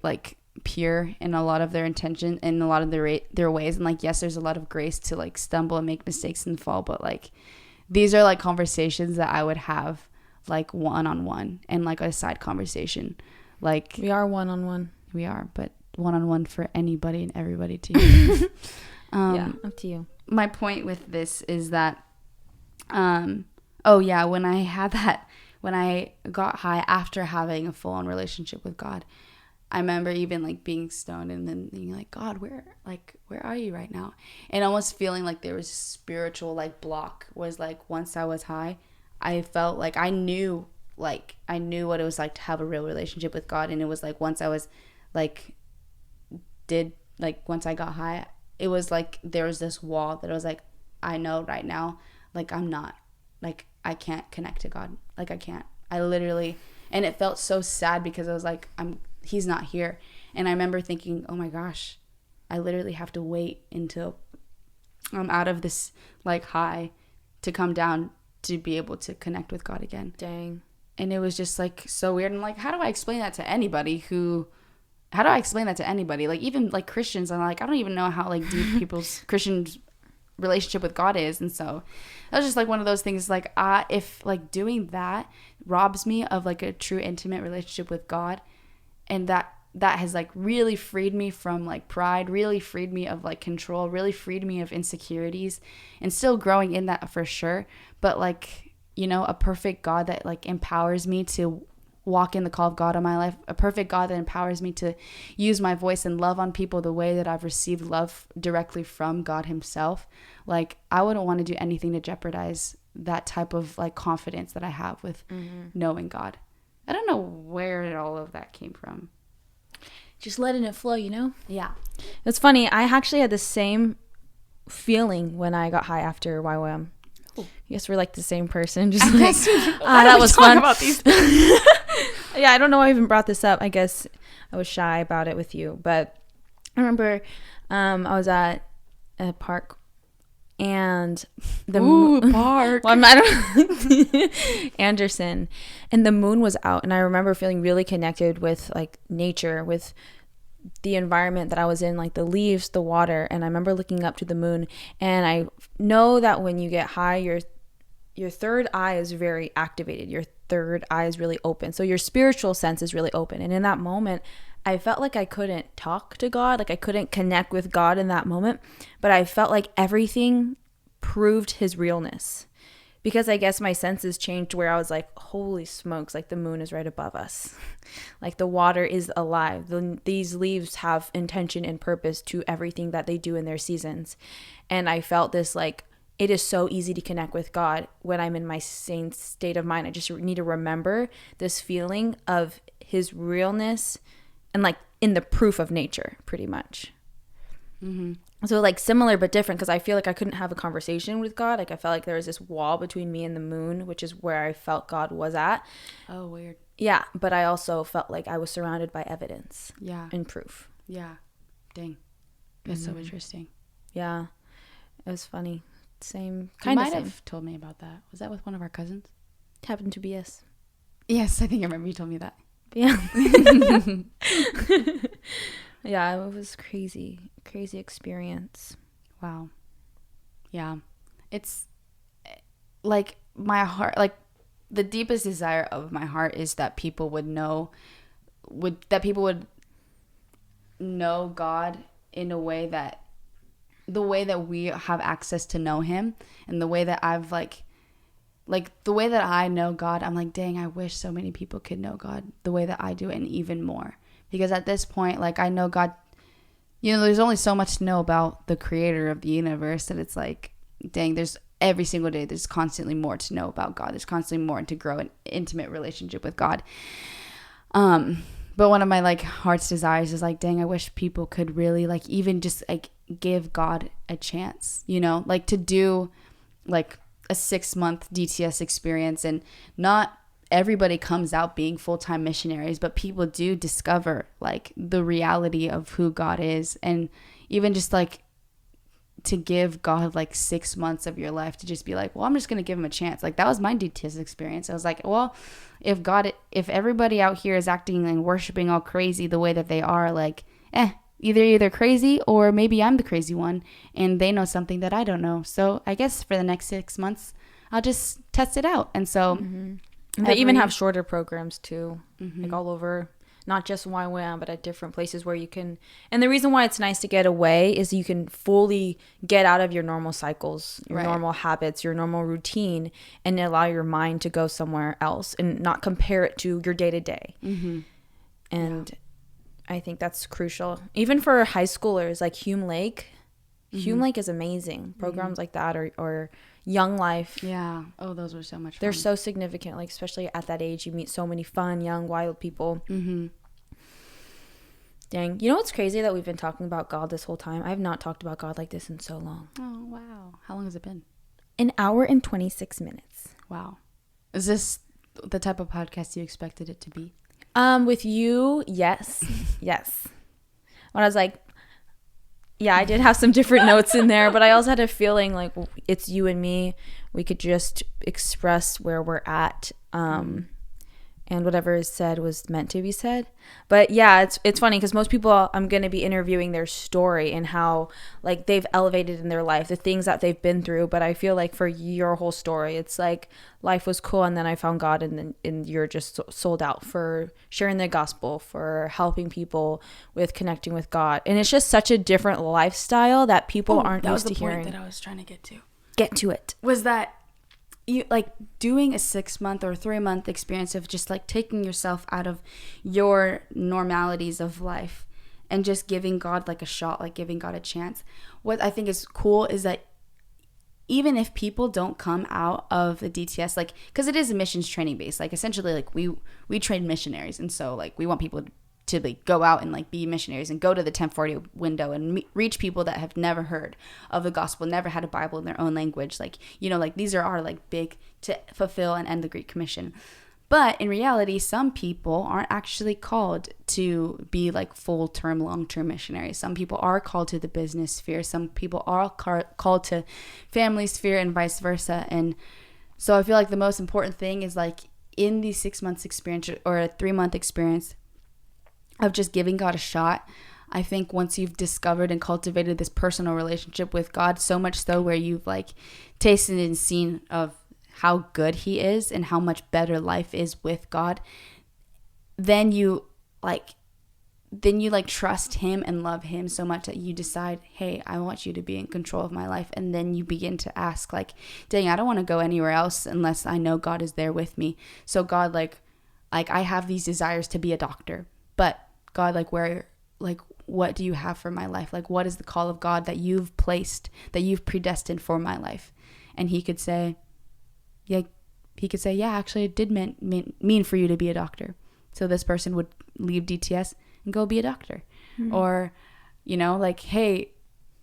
like pure in a lot of their intention and a lot of their ways. And like, yes, there's a lot of grace to like stumble and make mistakes and fall, but like these are like conversations that I would have like one-on-one and like a side conversation. Like we are one-on-one. We are, but one-on-one for anybody and everybody to hear. Yeah, up to you. My point with this is that when I got high after having a full-on relationship with God, I remember even like being stoned and then being like, God, where are you right now? And almost feeling like there was a spiritual like block. Was like once I was high, I felt like I knew what it was like to have a real relationship with God. And it was like once I was like once I got high, it was like there was this wall that I was like, I know right now, like I'm not, like I can't connect to God. Like I can't. I literally, and it felt so sad because I was like, he's not here. And I remember thinking, oh my gosh, I literally have to wait until I'm out of this like high to come down to be able to connect with God again. Dang. And it was just like so weird. And like, how do I explain that to anybody? Like even like Christians, I'm like, I don't even know how like deep people's Christian relationship with God is. And so that was just like one of those things, like if like doing that robs me of like a true intimate relationship with God, and that has like really freed me from like pride, really freed me of like control, really freed me of insecurities, and still growing in that for sure, but like, you know, a perfect God that like empowers me to walk in the call of God on my life, a perfect God that empowers me to use my voice and love on people the way that I've received love directly from God himself. Like I wouldn't want to do anything to jeopardize that type of like confidence that I have with knowing God. I don't know where all of that came from. Just letting it flow, you know? Yeah. It's funny. I actually had the same feeling when I got high after YWAM. I guess we're like the same person. Just like, that was fun. About these yeah, I don't know why I even brought this up. I guess I was shy about it with you. But I remember I was at a park and park. Well, I don't Anderson, and the moon was out, and I remember feeling really connected with like nature, with the environment that I was in, like the leaves, the water. And I remember looking up to the moon, and I know that when you get high, your third eye is very activated. Your third eye is really open. So your spiritual sense is really open. And in that moment, I felt like I couldn't talk to God, like I couldn't connect with God in that moment, but I felt like everything proved his realness, because I guess my senses changed where I was like, holy smokes, like the moon is right above us. Like the water is alive. These leaves have intention and purpose to everything that they do in their seasons. And I felt this like, it is so easy to connect with God when I'm in my sane state of mind. I just need to remember this feeling of his realness and like in the proof of nature, pretty much. Mm-hmm. So like similar but different, because I feel like I couldn't have a conversation with God. Like I felt like there was this wall between me and the moon, which is where I felt God was at. Oh, weird. Yeah, but I also felt like I was surrounded by evidence. Yeah. And proof. Yeah. Dang. That's so interesting. Yeah. It was funny. Same kind of. You might have told me about that. Was that with one of our cousins? It happened to be us. Yes, I think I remember you told me that. Yeah. Yeah, it was crazy experience. Wow. Yeah. It's like my heart, like the deepest desire of my heart is that people would know God in a way that the way that we have access to know him, and the way that I've like the way that I know God, I'm like, dang, I wish so many people could know God the way that I do, and even more. Because at this point, like I know God, there's only so much to know about the creator of the universe that it's like, dang, there's every single day, there's constantly more to know about God. There's constantly more to grow an intimate relationship with God. But one of my like heart's desires is like, dang, I wish people could really like even just like give God a chance, like to do like a 6-month DTS experience. And not everybody comes out being full-time missionaries, but people do discover like the reality of who God is. And even just like to give God like 6 months of your life to just be like, well, I'm just going to give him a chance. Like that was my DTS experience. I was like, well, if everybody out here is acting and worshiping all crazy the way that they are, like, either crazy or maybe I'm the crazy one and they know something that I don't know. So I guess for the next 6 months, I'll just test it out. And so they even have shorter programs too, like all over, not just YWAM, but at different places where you can. And the reason why it's nice to get away is you can fully get out of your normal cycles, your normal habits, your normal routine, and allow your mind to go somewhere else and not compare it to your day to day. And I think that's crucial. Even for high schoolers, like Hume Lake. Hume Lake is amazing. Programs like that or Young Life. Yeah. Oh, those were so much fun. They're so significant. Like, especially at that age, you meet so many fun, young, wild people. Dang. You know what's crazy that we've been talking about God this whole time? I have not talked about God like this in so long. Oh, wow. How long has it been? 1 hour and 26 minutes. Wow. Is this the type of podcast you expected it to be? With you, yes. Yes. When I was like, yeah, I did have some different notes in there, but I also had a feeling like it's you and me. We could just express where we're at, and whatever is said was meant to be said. But yeah, it's funny because most people I'm going to be interviewing their story and how like they've elevated in their life, the things that they've been through. But I feel like for your whole story, it's like life was cool and then I found God, and you're just sold out for sharing the gospel, for helping people with connecting with God. And it's just such a different lifestyle that people aren't used to hearing. That was the point that I was trying to get to. Get to it. Was that you like doing a 6-month or 3-month experience of just like taking yourself out of your normalities of life and just giving God like a shot, like giving God a chance. What I think is cool is that even if people don't come out of the DTS, like, because it is a missions training base, like essentially like we train missionaries, and so like we want people to like go out and like be missionaries and go to the 1040 window and reach people that have never heard of the gospel, never had a Bible in their own language. Like, like these are our like big to fulfill and end the Great Commission. But in reality, some people aren't actually called to be like full-term, long-term missionaries. Some people are called to the business sphere. Some people are called to family sphere and vice versa. And so I feel like the most important thing is like in the 6 months experience or a 3-month experience of just giving God a shot. I think once you've discovered and cultivated this personal relationship with God, so much so where you've like tasted and seen of how good he is and how much better life is with God, then you trust him and love him so much that you decide, hey, I want you to be in control of my life. And then you begin to ask like, dang, I don't want to go anywhere else unless I know God is there with me. So God, like I have these desires to be a doctor, but God, like what do you have for my life? Like, what is the call of God that you've placed, that you've predestined for my life? And he could say, yeah, actually it did mean for you to be a doctor. So this person would leave DTS and go be a doctor. Mm-hmm. Or, like, hey,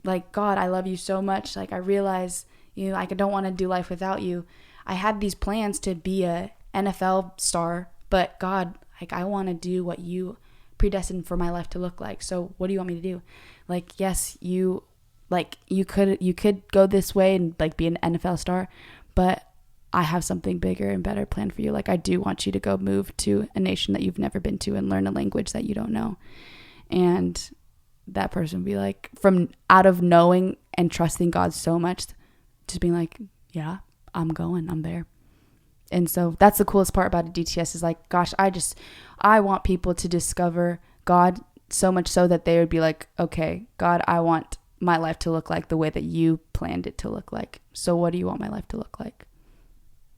like, God, I love you so much. Like, I realize, I don't want to do life without you. I had these plans to be a NFL star, but God, like, I want to do what you predestined for my life to look like. So what do you want me to do? Like, yes, you could go this way and like be an NFL star, but I have something bigger and better planned for you. Like, I do want you to go move to a nation that you've never been to and learn a language that you don't know. And that person would be like, from out of knowing and trusting God so much, just being like, yeah, I'm there. And so that's the coolest part about a DTS is like, gosh, I want people to discover God so much so that they would be like, okay, God, I want my life to look like the way that you planned it to look like. So what do you want my life to look like?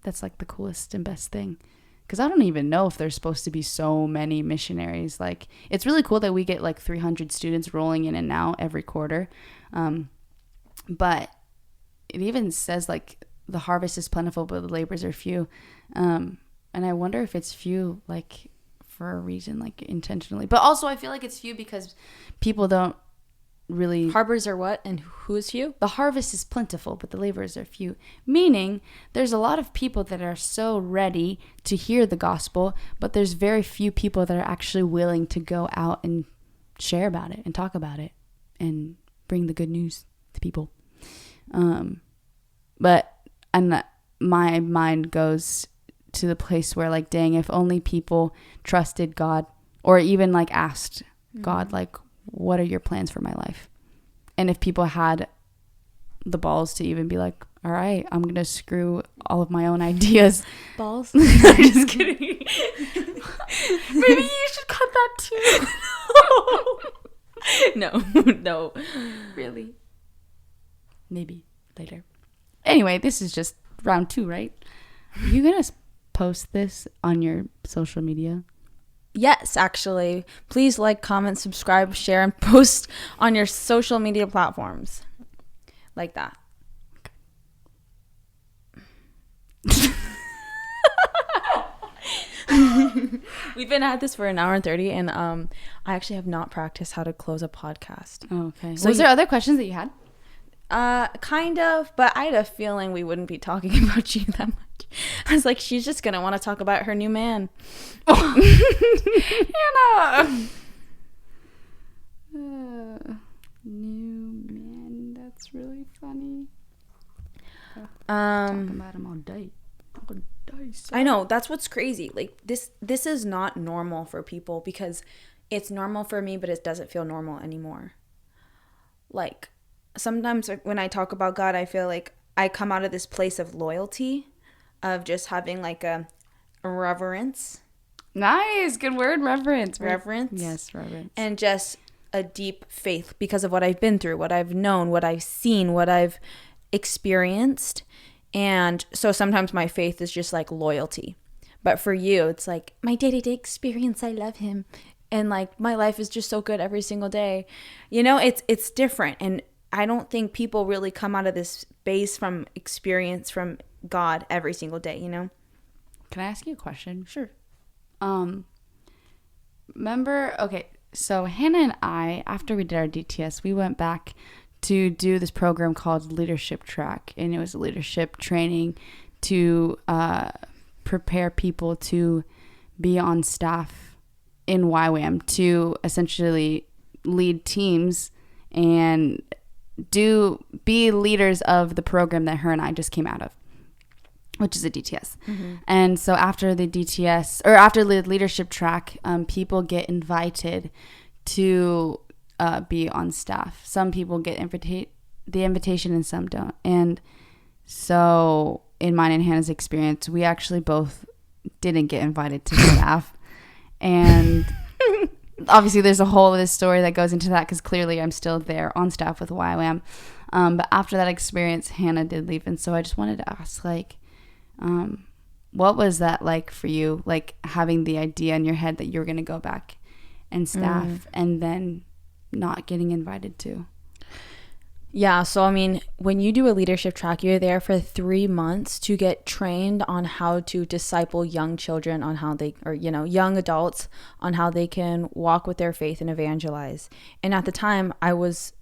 That's like the coolest and best thing, because I don't even know if there's supposed to be so many missionaries. Like, it's really cool that we get like 300 students rolling in and out every quarter. But it even says like the harvest is plentiful, but the labors are few. And I wonder if it's few like for a reason, like intentionally. But also I feel like it's few because people don't really... Harbors are what? And who is few? The harvest is plentiful, but the laborers are few. Meaning there's a lot of people that are so ready to hear the gospel, but there's very few people that are actually willing to go out and share about it and talk about it and bring the good news to people. But my mind goes to the place where, like, dang, if only people trusted God, or even like asked God, like, what are your plans for my life? And if people had the balls to even be like, all right, I'm going to screw all of my own ideas. Balls? I'm just kidding. Maybe you should cut that too. No. Really? Maybe later. Anyway, this is just round 2, right? Are you going to post this on your social media? Yes, actually. Please like, comment, subscribe, share, and post on your social media platforms. Like that. We've been at this for an hour and 30, and I actually have not practiced how to close a podcast. Oh, okay. So was there other questions that you had? Kind of, but I had a feeling we wouldn't be talking about you that much. I was like, she's just gonna want to talk about her new man. Hannah. New man. That's really funny. Talking about him all day. I know, that's what's crazy. Like, this is not normal for people, because it's normal for me, but it doesn't feel normal anymore. Like, sometimes when I talk about God, I feel like I come out of this place of loyalty, of just having like a reverence. Nice. Good word. Reverence. Reverence. Yes, reverence. And just a deep faith because of what I've been through, what I've known, what I've seen, what I've experienced. And so sometimes my faith is just like loyalty. But for you, it's like my day-to-day experience, I love him. And like my life is just so good every single day. You know, it's different. And I don't think people really come out of this space from experience from God every single day, you know? Can I ask you a question? Sure. Remember, okay, so Hannah and I, after we did our DTS, we went back to do this program called Leadership Track, and it was a leadership training to prepare people to be on staff in YWAM, to essentially lead teams and be leaders of the program that her and I just came out of, which is a DTS. Mm-hmm. And so after the DTS, or after the leadership track, people get invited to be on staff. Some people get the invitation and some don't. And so in mine and Hannah's experience, we actually both didn't get invited to staff. And obviously there's a whole other story that goes into that, because clearly I'm still there on staff with YWAM. But after that experience, Hannah did leave. And so I just wanted to ask, like, what was that like for you? Like, having the idea in your head that you were going to go back and staff and then not getting invited to. Yeah, so I mean, when you do a leadership track, you're there for 3 months to get trained on how to disciple young children, on how they, or, you know, young adults, on how they can walk with their faith and evangelize. And at the time, I was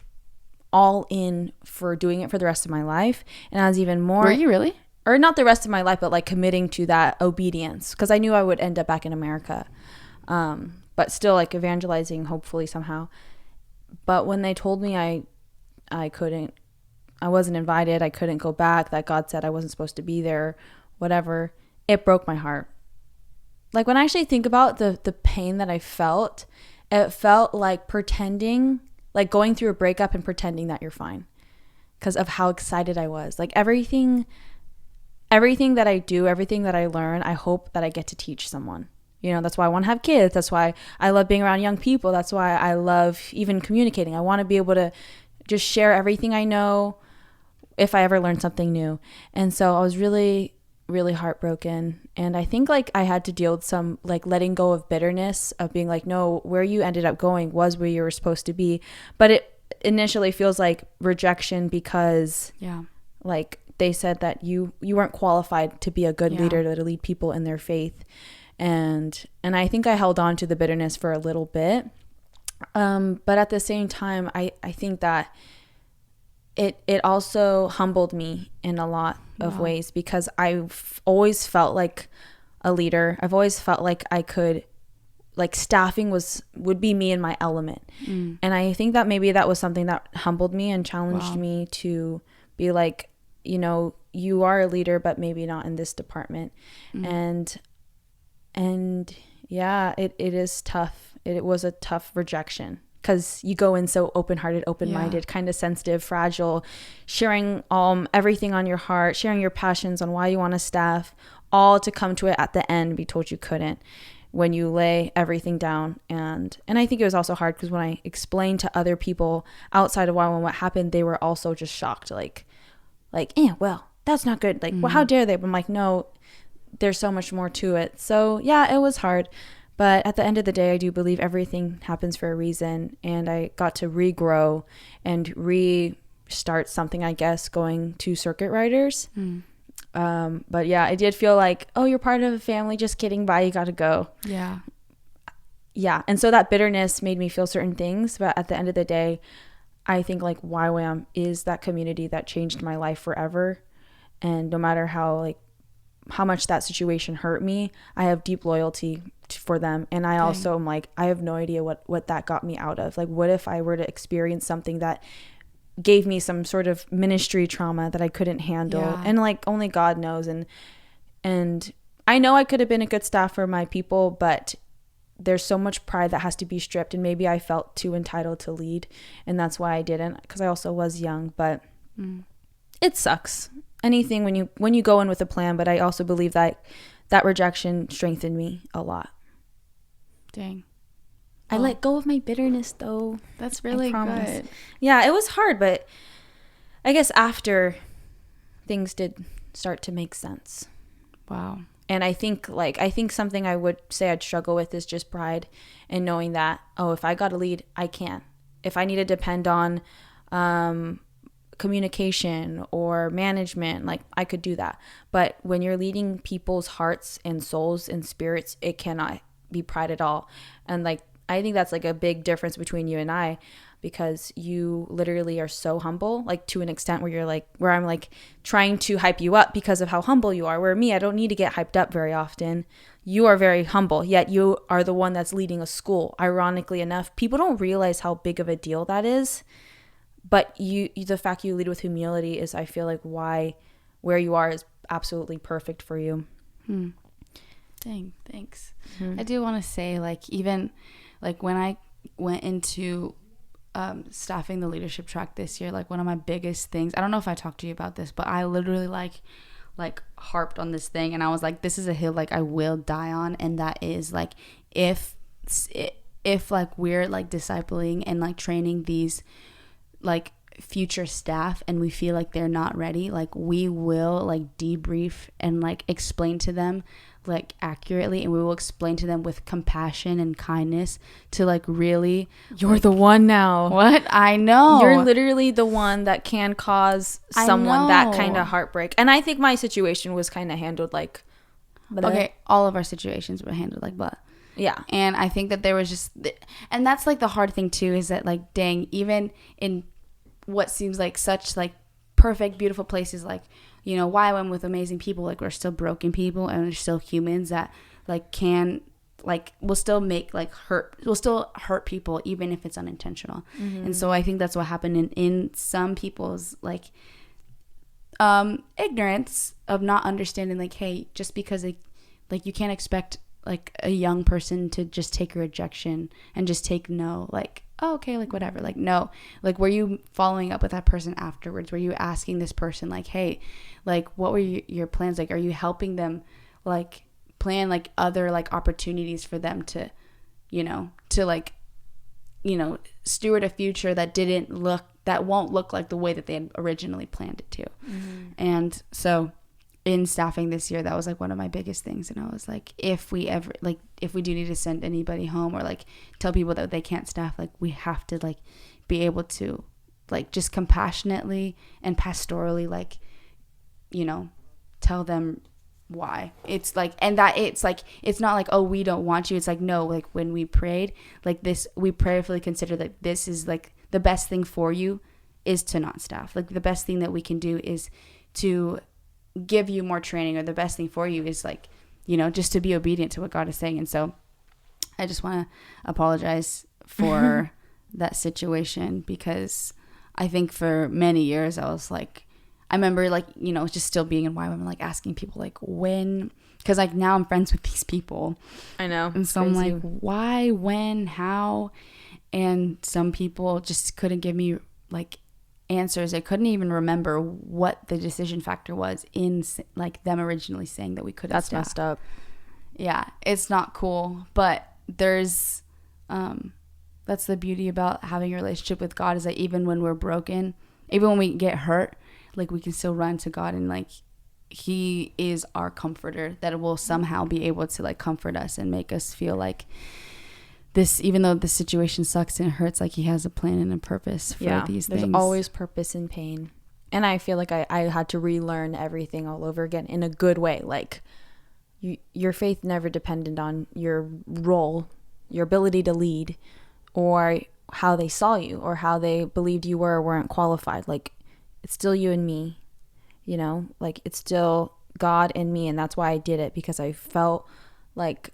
all in for doing it for the rest of my life. And I was even more... Were you really? Or not the rest of my life, but like committing to that obedience, because I knew I would end up back in America. But still, like, evangelizing, hopefully, somehow. But when they told me I wasn't invited, I couldn't go back, that God said I wasn't supposed to be there, whatever, it broke my heart. Like, when I actually think about the pain that I felt, it felt like pretending, like going through a breakup and pretending that you're fine, because of how excited I was. Like, everything that I do, everything that I learn, I hope that I get to teach someone. You know, that's why I want to have kids. That's why I love being around young people. That's why I love even communicating. I want to be able to just share everything I know if I ever learn something new. And so I was really, really heartbroken. And I think like I had to deal with some like letting go of bitterness of being like, no, where you ended up going was where you were supposed to be. But it initially feels like rejection because like they said that you weren't qualified to be a good leader, to lead people in their faith. And I think I held on to the bitterness for a little bit. But at the same time, I think that it also humbled me in a lot of ways, because I've always felt like a leader. I've always felt like I could, like staffing would be me in my element. And I think that maybe that was something that humbled me and challenged me to be like, you know, you are a leader, but maybe not in this department. And yeah, it is tough. It was a tough rejection, because you go in so open-hearted, open-minded, kind of sensitive, fragile, sharing everything on your heart, sharing your passions on why you want to staff, all to come to it at the end be told you couldn't, when you lay everything down. And I think it was also hard because when I explained to other people outside of YWAM what happened, they were also just shocked, like well, that's not good, like well, how dare they? But I'm like, no, there's so much more to it. So yeah, it was hard. But at the end of the day, I do believe everything happens for a reason. And I got to regrow and restart something, I guess, going to circuit riders. But yeah, I did feel like, oh, you're part of a family. Just kidding. Bye. You got to go. Yeah. And so that bitterness made me feel certain things. But at the end of the day, I think like YWAM is that community that changed my life forever. And no matter how much that situation hurt me, I have deep loyalty for them. And I also am like, I have no idea what that got me out of. Like, what if I were to experience something that gave me some sort of ministry trauma that I couldn't handle? And like, only God knows. And I know I could have been a good staff for my people, but there's so much pride that has to be stripped. And maybe I felt too entitled to lead, and that's why I didn't, because I also was young. But it sucks. Anything when you go in with a plan. But I also believe that rejection strengthened me a lot. Dang. I let go of my bitterness, though. That's really good. Yeah, it was hard, but I guess after, things did start to make sense. Wow. And I think something I would say I'd struggle with is just pride, and knowing that, oh, if I got to lead, I can. If I need to depend on communication or management, like I could do that. But when you're leading people's hearts and souls and spirits, it cannot be pride at all. And like, I think that's like a big difference between you and I, because you literally are so humble, like to an extent where you're like, where I'm like trying to hype you up because of how humble you are, where me, I don't need to get hyped up very often. You are very humble, yet you are the one that's leading a school. Ironically enough, people don't realize how big of a deal that is. But the fact you lead with humility is, I feel like, why where you are is absolutely perfect for you. Dang, thanks. I do want to say, like, even like when I went into staffing the leadership track this year, like one of my biggest things, I don't know if I talked to you about this, but I literally like harped on this thing, and I was like, this is a hill like I will die on. And that is like, if like we're like discipling and like training these like future staff and we feel like they're not ready, like we will like debrief and like explain to them like accurately, and we will explain to them with compassion and kindness to like really. You're the one now. What? I know. You're literally the one that can cause someone that kind of heartbreak. And I think my situation was kind of handled like, okay, all of our situations were handled like, but yeah. And I think that there was just, and that's like the hard thing too, is that like, dang, even in what seems like such like perfect, beautiful places, like, you know, why I'm with amazing people, like we're still broken people and we're still humans that like can like will still make like will still hurt people even if it's unintentional. And so I think that's what happened in some people's like ignorance of not understanding, like, hey, just because like you can't expect like a young person to just take a rejection and just take no, like, oh, okay, like whatever, like no, like were you following up with that person afterwards? Were you asking this person like, hey, like what were your plans? Like, are you helping them like plan like other like opportunities for them to, you know, to like, you know, steward a future that won't look like the way that they had originally planned it to. And so in staffing this year, that was like one of my biggest things. And I was like, if we do need to send anybody home or like tell people that they can't staff, like we have to like be able to like just compassionately and pastorally, like, you know, tell them why. It's like, and that it's like, it's not like, oh, we don't want you. It's like, no, like when we prayed like this, we prayerfully considered that this is like the best thing for you is to not staff. Like the best thing that we can do is to give you more training, or the best thing for you is like, you know, just to be obedient to what God is saying. And so I just want to apologize for that situation, because I think for many years I was like, I remember like, you know, just still being in YWAM, like asking people like when, because like now I'm friends with these people. I know. And so I'm like, why, when, how? And some people just couldn't give me like answers. I couldn't even remember what the decision factor was in like them originally saying that we couldn't. That's staff. messed up. Yeah, it's not cool. But there's that's the beauty about having a relationship with God, is that even when we're broken, even when we get hurt, like we can still run to God, and like he is our comforter that will somehow be able to like comfort us and make us feel like this, even though the situation sucks and it hurts, like he has a plan and a purpose for these things. There's always purpose in pain. And I feel like I had to relearn everything all over again in a good way. Like your faith never depended on your role, your ability to lead, or how they saw you, or how they believed you were or weren't qualified. Like it's still you and me, you know, like it's still God and me. And that's why I did it, because I felt like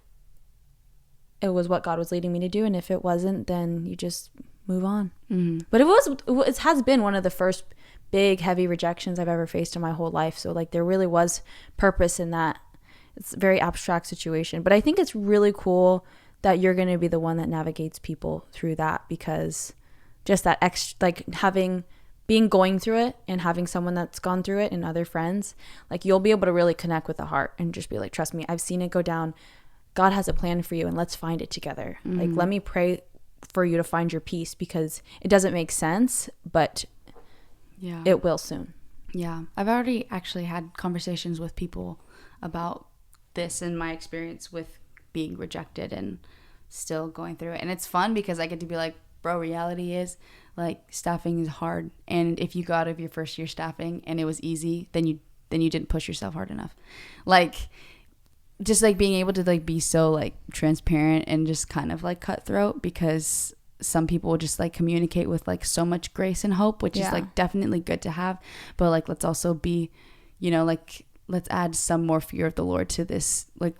it was what God was leading me to do. And if it wasn't, then you just move on. Mm-hmm. But it has been one of the first big, heavy rejections I've ever faced in my whole life. So like there really was purpose in that. It's a very abstract situation, but I think it's really cool that you're going to be the one that navigates people through that, because just that extra, like going through it and having someone that's gone through it and other friends, like you'll be able to really connect with the heart and just be like, trust me, I've seen it go down. God has a plan for you, and let's find it together. Mm-hmm. Like, let me pray for you to find your peace, because it doesn't make sense, but it will soon. Yeah. I've already actually had conversations with people about this and my experience with being rejected and still going through it. And it's fun because I get to be like, bro, reality is like staffing is hard. And if you got out of your first year staffing and it was easy, then you didn't push yourself hard enough. Like, just like being able to like be so like transparent and just kind of like cutthroat, because some people just like communicate with like so much grace and hope, which is like definitely good to have. But like, let's also be, you know, like let's add some more fear of the Lord to this like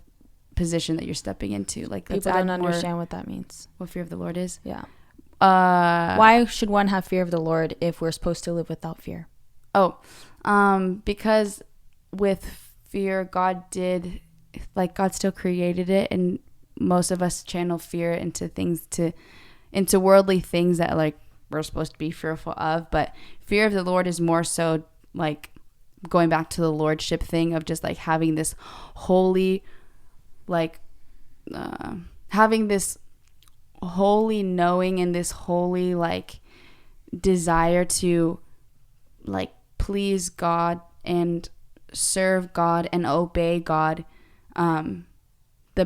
position that you're stepping into. Like people don't understand what that means. What fear of the Lord is? Yeah. Why should one have fear of the Lord if we're supposed to live without fear? Because with fear, God still created it, and most of us channel fear into worldly things that like we're supposed to be fearful of. But fear of the Lord is more so like going back to the Lordship thing of just like having this holy, like having this holy knowing and this holy like desire to like please God and serve God and obey God to the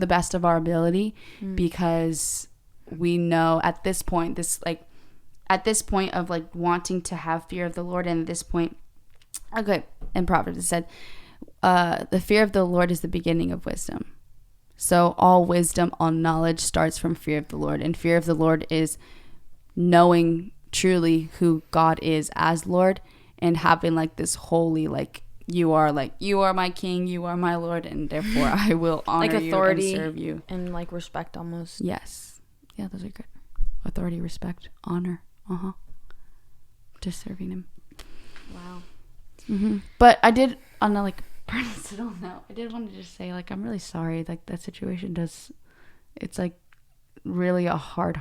best of our ability, because we know at this point of like wanting to have fear of the Lord, and at this point, okay, in Proverbs it said the fear of the Lord is the beginning of wisdom. So all wisdom, all knowledge starts from fear of the Lord, and fear of the Lord is knowing truly who God is as Lord, and having like this holy like you are my King, you are my Lord, and therefore I will honor like authority you and serve you, and like respect almost. Yes, yeah, those are good. Authority, respect, honor, just serving Him. Wow. Mm-hmm. But I did on a like personal note, I did want to just say like I'm really sorry. Like that situation it's like really a hard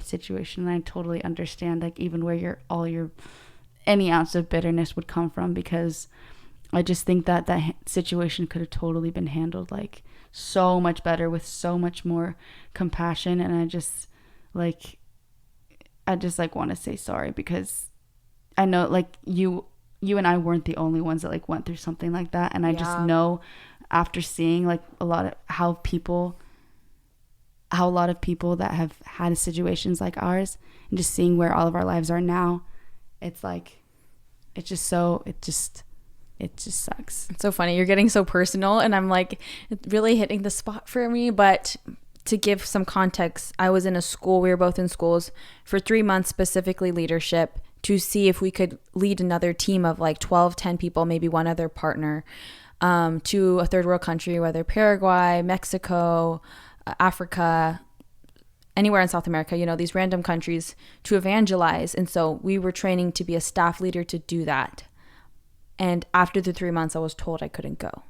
situation, and I totally understand like even where any ounce of bitterness would come from, because I just think that situation could have totally been handled like so much better with so much more compassion. And I just like want to say sorry, because I know like you you and I weren't the only ones that like went through something like that. And I just know after seeing like a lot of how a lot of people that have had situations like ours, and just seeing where all of our lives are now, it's like, it just sucks. It's so funny. You're getting so personal, and I'm like, it's really hitting the spot for me. But to give some context, I was in a school, we were both in schools for 3 months, specifically leadership, to see if we could lead another team of like 12, 10 people, maybe one other partner, to a third world country, whether Paraguay, Mexico, Africa, anywhere in South America, you know, these random countries, to evangelize. And so we were training to be a staff leader to do that. And after the 3 months, I was told I couldn't go.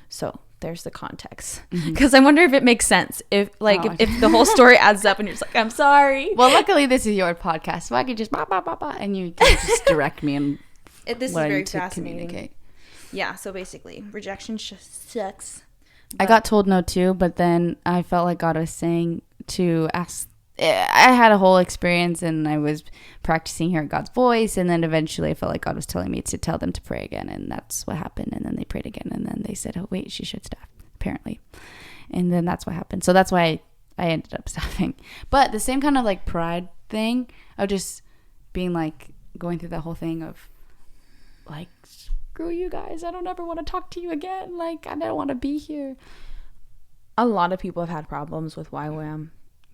So there's the context. Because I wonder if it makes sense. If the whole story adds up and you're just like, I'm sorry. Well, luckily this is your podcast, so I can just and you can just direct me and this is very fascinating. Yeah, so basically, rejection sucks. I got told no too, but then I felt like God was saying to ask. I had a whole experience, and I was practicing hearing God's voice, and then eventually I felt like God was telling me to tell them to pray again, and that's what happened. And then they prayed again, and then they said, oh wait, she should staff, apparently. And then that's what happened. So that's why I ended up staffing. But the same kind of like pride thing of just being like going through that whole thing of like, screw you guys, I don't ever want to talk to you again, like I don't want to be here. A lot of people have had problems with YWAM.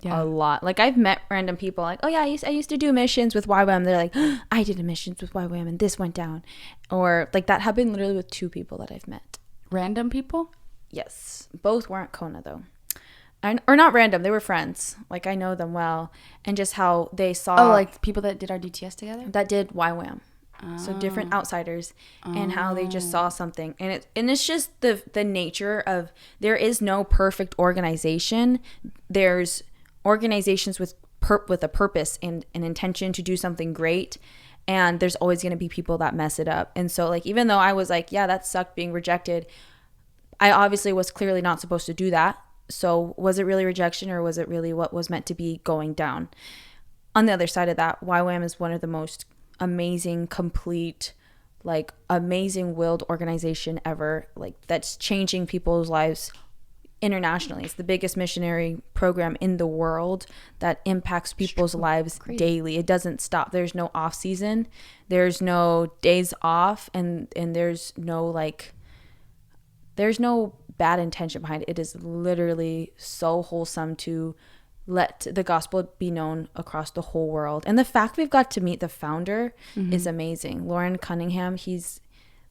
A lot. Like, I've met random people like, oh yeah, I used to do missions with YWAM. They're like, oh, I did a missions with YWAM and this went down. Or like that happened literally with 2 people that I've met. Random people? Yes. Both weren't Kona though. Or not random, they were friends. Like, I know them well. And just how they saw, oh, like people that did our DTS together, that did YWAM. So different outsiders, and how they just saw something, and it's just the nature of, there is no perfect organization. There's organizations with a purpose and an intention to do something great, and there's always going to be people that mess it up. And so like, even though I was like, yeah, that sucked being rejected, I obviously was clearly not supposed to do that. So was it really rejection, or was it really what was meant to be going down? On the other side of that, YWAM is one of the most amazing, complete, like amazing willed organization ever, like that's changing people's lives internationally. It's the biggest missionary program in the world that impacts people's lives daily. It doesn't stop. There's no off season, there's no days off, and there's no bad intention behind it. It is literally so wholesome to let the gospel be known across the whole world. And the fact we've got to meet the founder is amazing. Lauren Cunningham, he's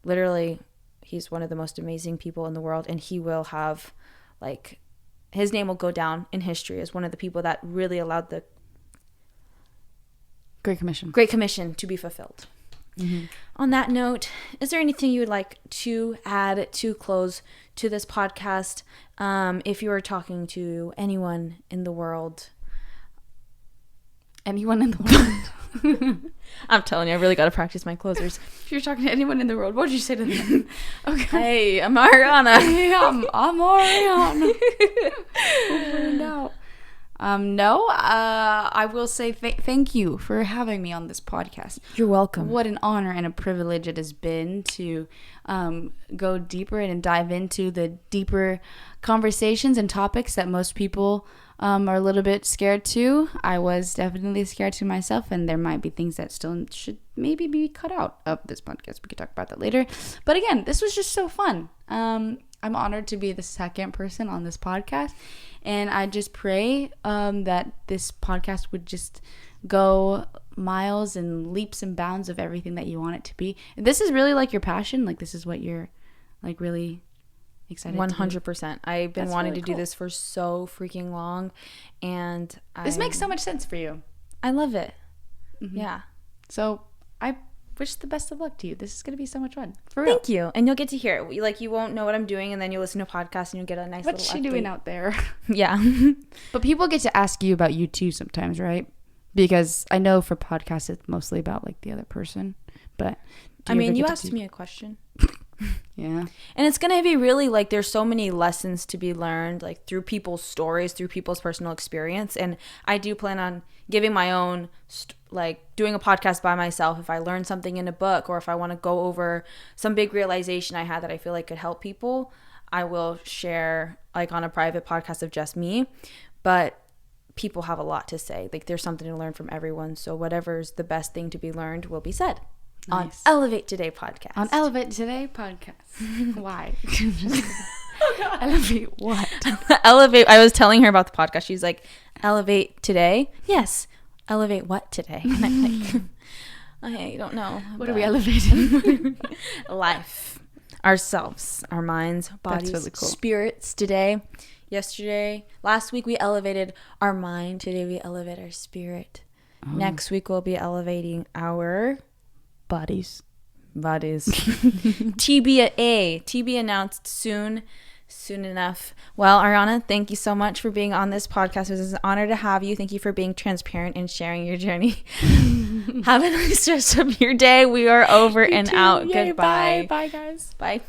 one of the most amazing people in the world, and he will have, like, his name will go down in history as one of the people that really allowed the Great Commission to be fulfilled. On that note, is there anything you would like to add to close to this podcast? If you were talking to anyone in the world. I'm telling you, I really got to practice my closers. If you're talking to anyone in the world, what would you say to them? Okay. Hey, I'm Ariana. Hey, I'm Ariana. I will say thank you for having me on this podcast. You're welcome. What an honor and a privilege it has been to go deeper and dive into the deeper conversations and topics that most people are a little bit scared to. I was definitely scared to myself, and there might be things that still should maybe be cut out of this podcast. We could talk about that later. But again, this was just so fun. I'm honored to be the second person on this podcast. And I just pray that this podcast would just go miles and leaps and bounds of everything that you want it to be. If this is really like your passion, like this is what you're like really excited 100%. I've been wanting to do this for so freaking long. And this makes so much sense for you. I love it. Yeah. So I wish the best of luck to you. This is going to be so much fun. For real. Thank you. And you'll get to hear it. Like, you won't know what I'm doing, and then you'll listen to a podcast and you'll get a nice What's little she doing out there? Yeah. But people get to ask you about you too sometimes, right? Because I know for podcasts it's mostly about like the other person. But I mean, you asked me a question. Yeah. And it's going to be really like there's so many lessons to be learned like through people's stories, through people's personal experience. And I do plan on giving my own like doing a podcast by myself if I learn something in a book, or if I want to go over some big realization I had that I feel like could help people, I will share like on a private podcast of just me. But people have a lot to say. Like there's something to learn from everyone. So whatever's the best thing to be learned will be said. Nice. On Elevate Today podcast. On Elevate Today podcast. Why? Elevate what? Elevate. I was telling her about the podcast. She's like, Elevate Today? Yes. Elevate what today? And I'm like, I don't know. What are we elevating? Life. Ourselves. Our minds, bodies, really cool. Spirits today. Last week we elevated our mind. Today we elevate our spirit. Next week we'll be elevating our Bodies. TB announced soon enough. Well, Ariana, thank you so much for being on this podcast. It was an honor to have you. Thank you for being transparent and sharing your journey. Have a nice rest of your day. We are over and out. Yay, Goodbye. Bye, guys. Bye.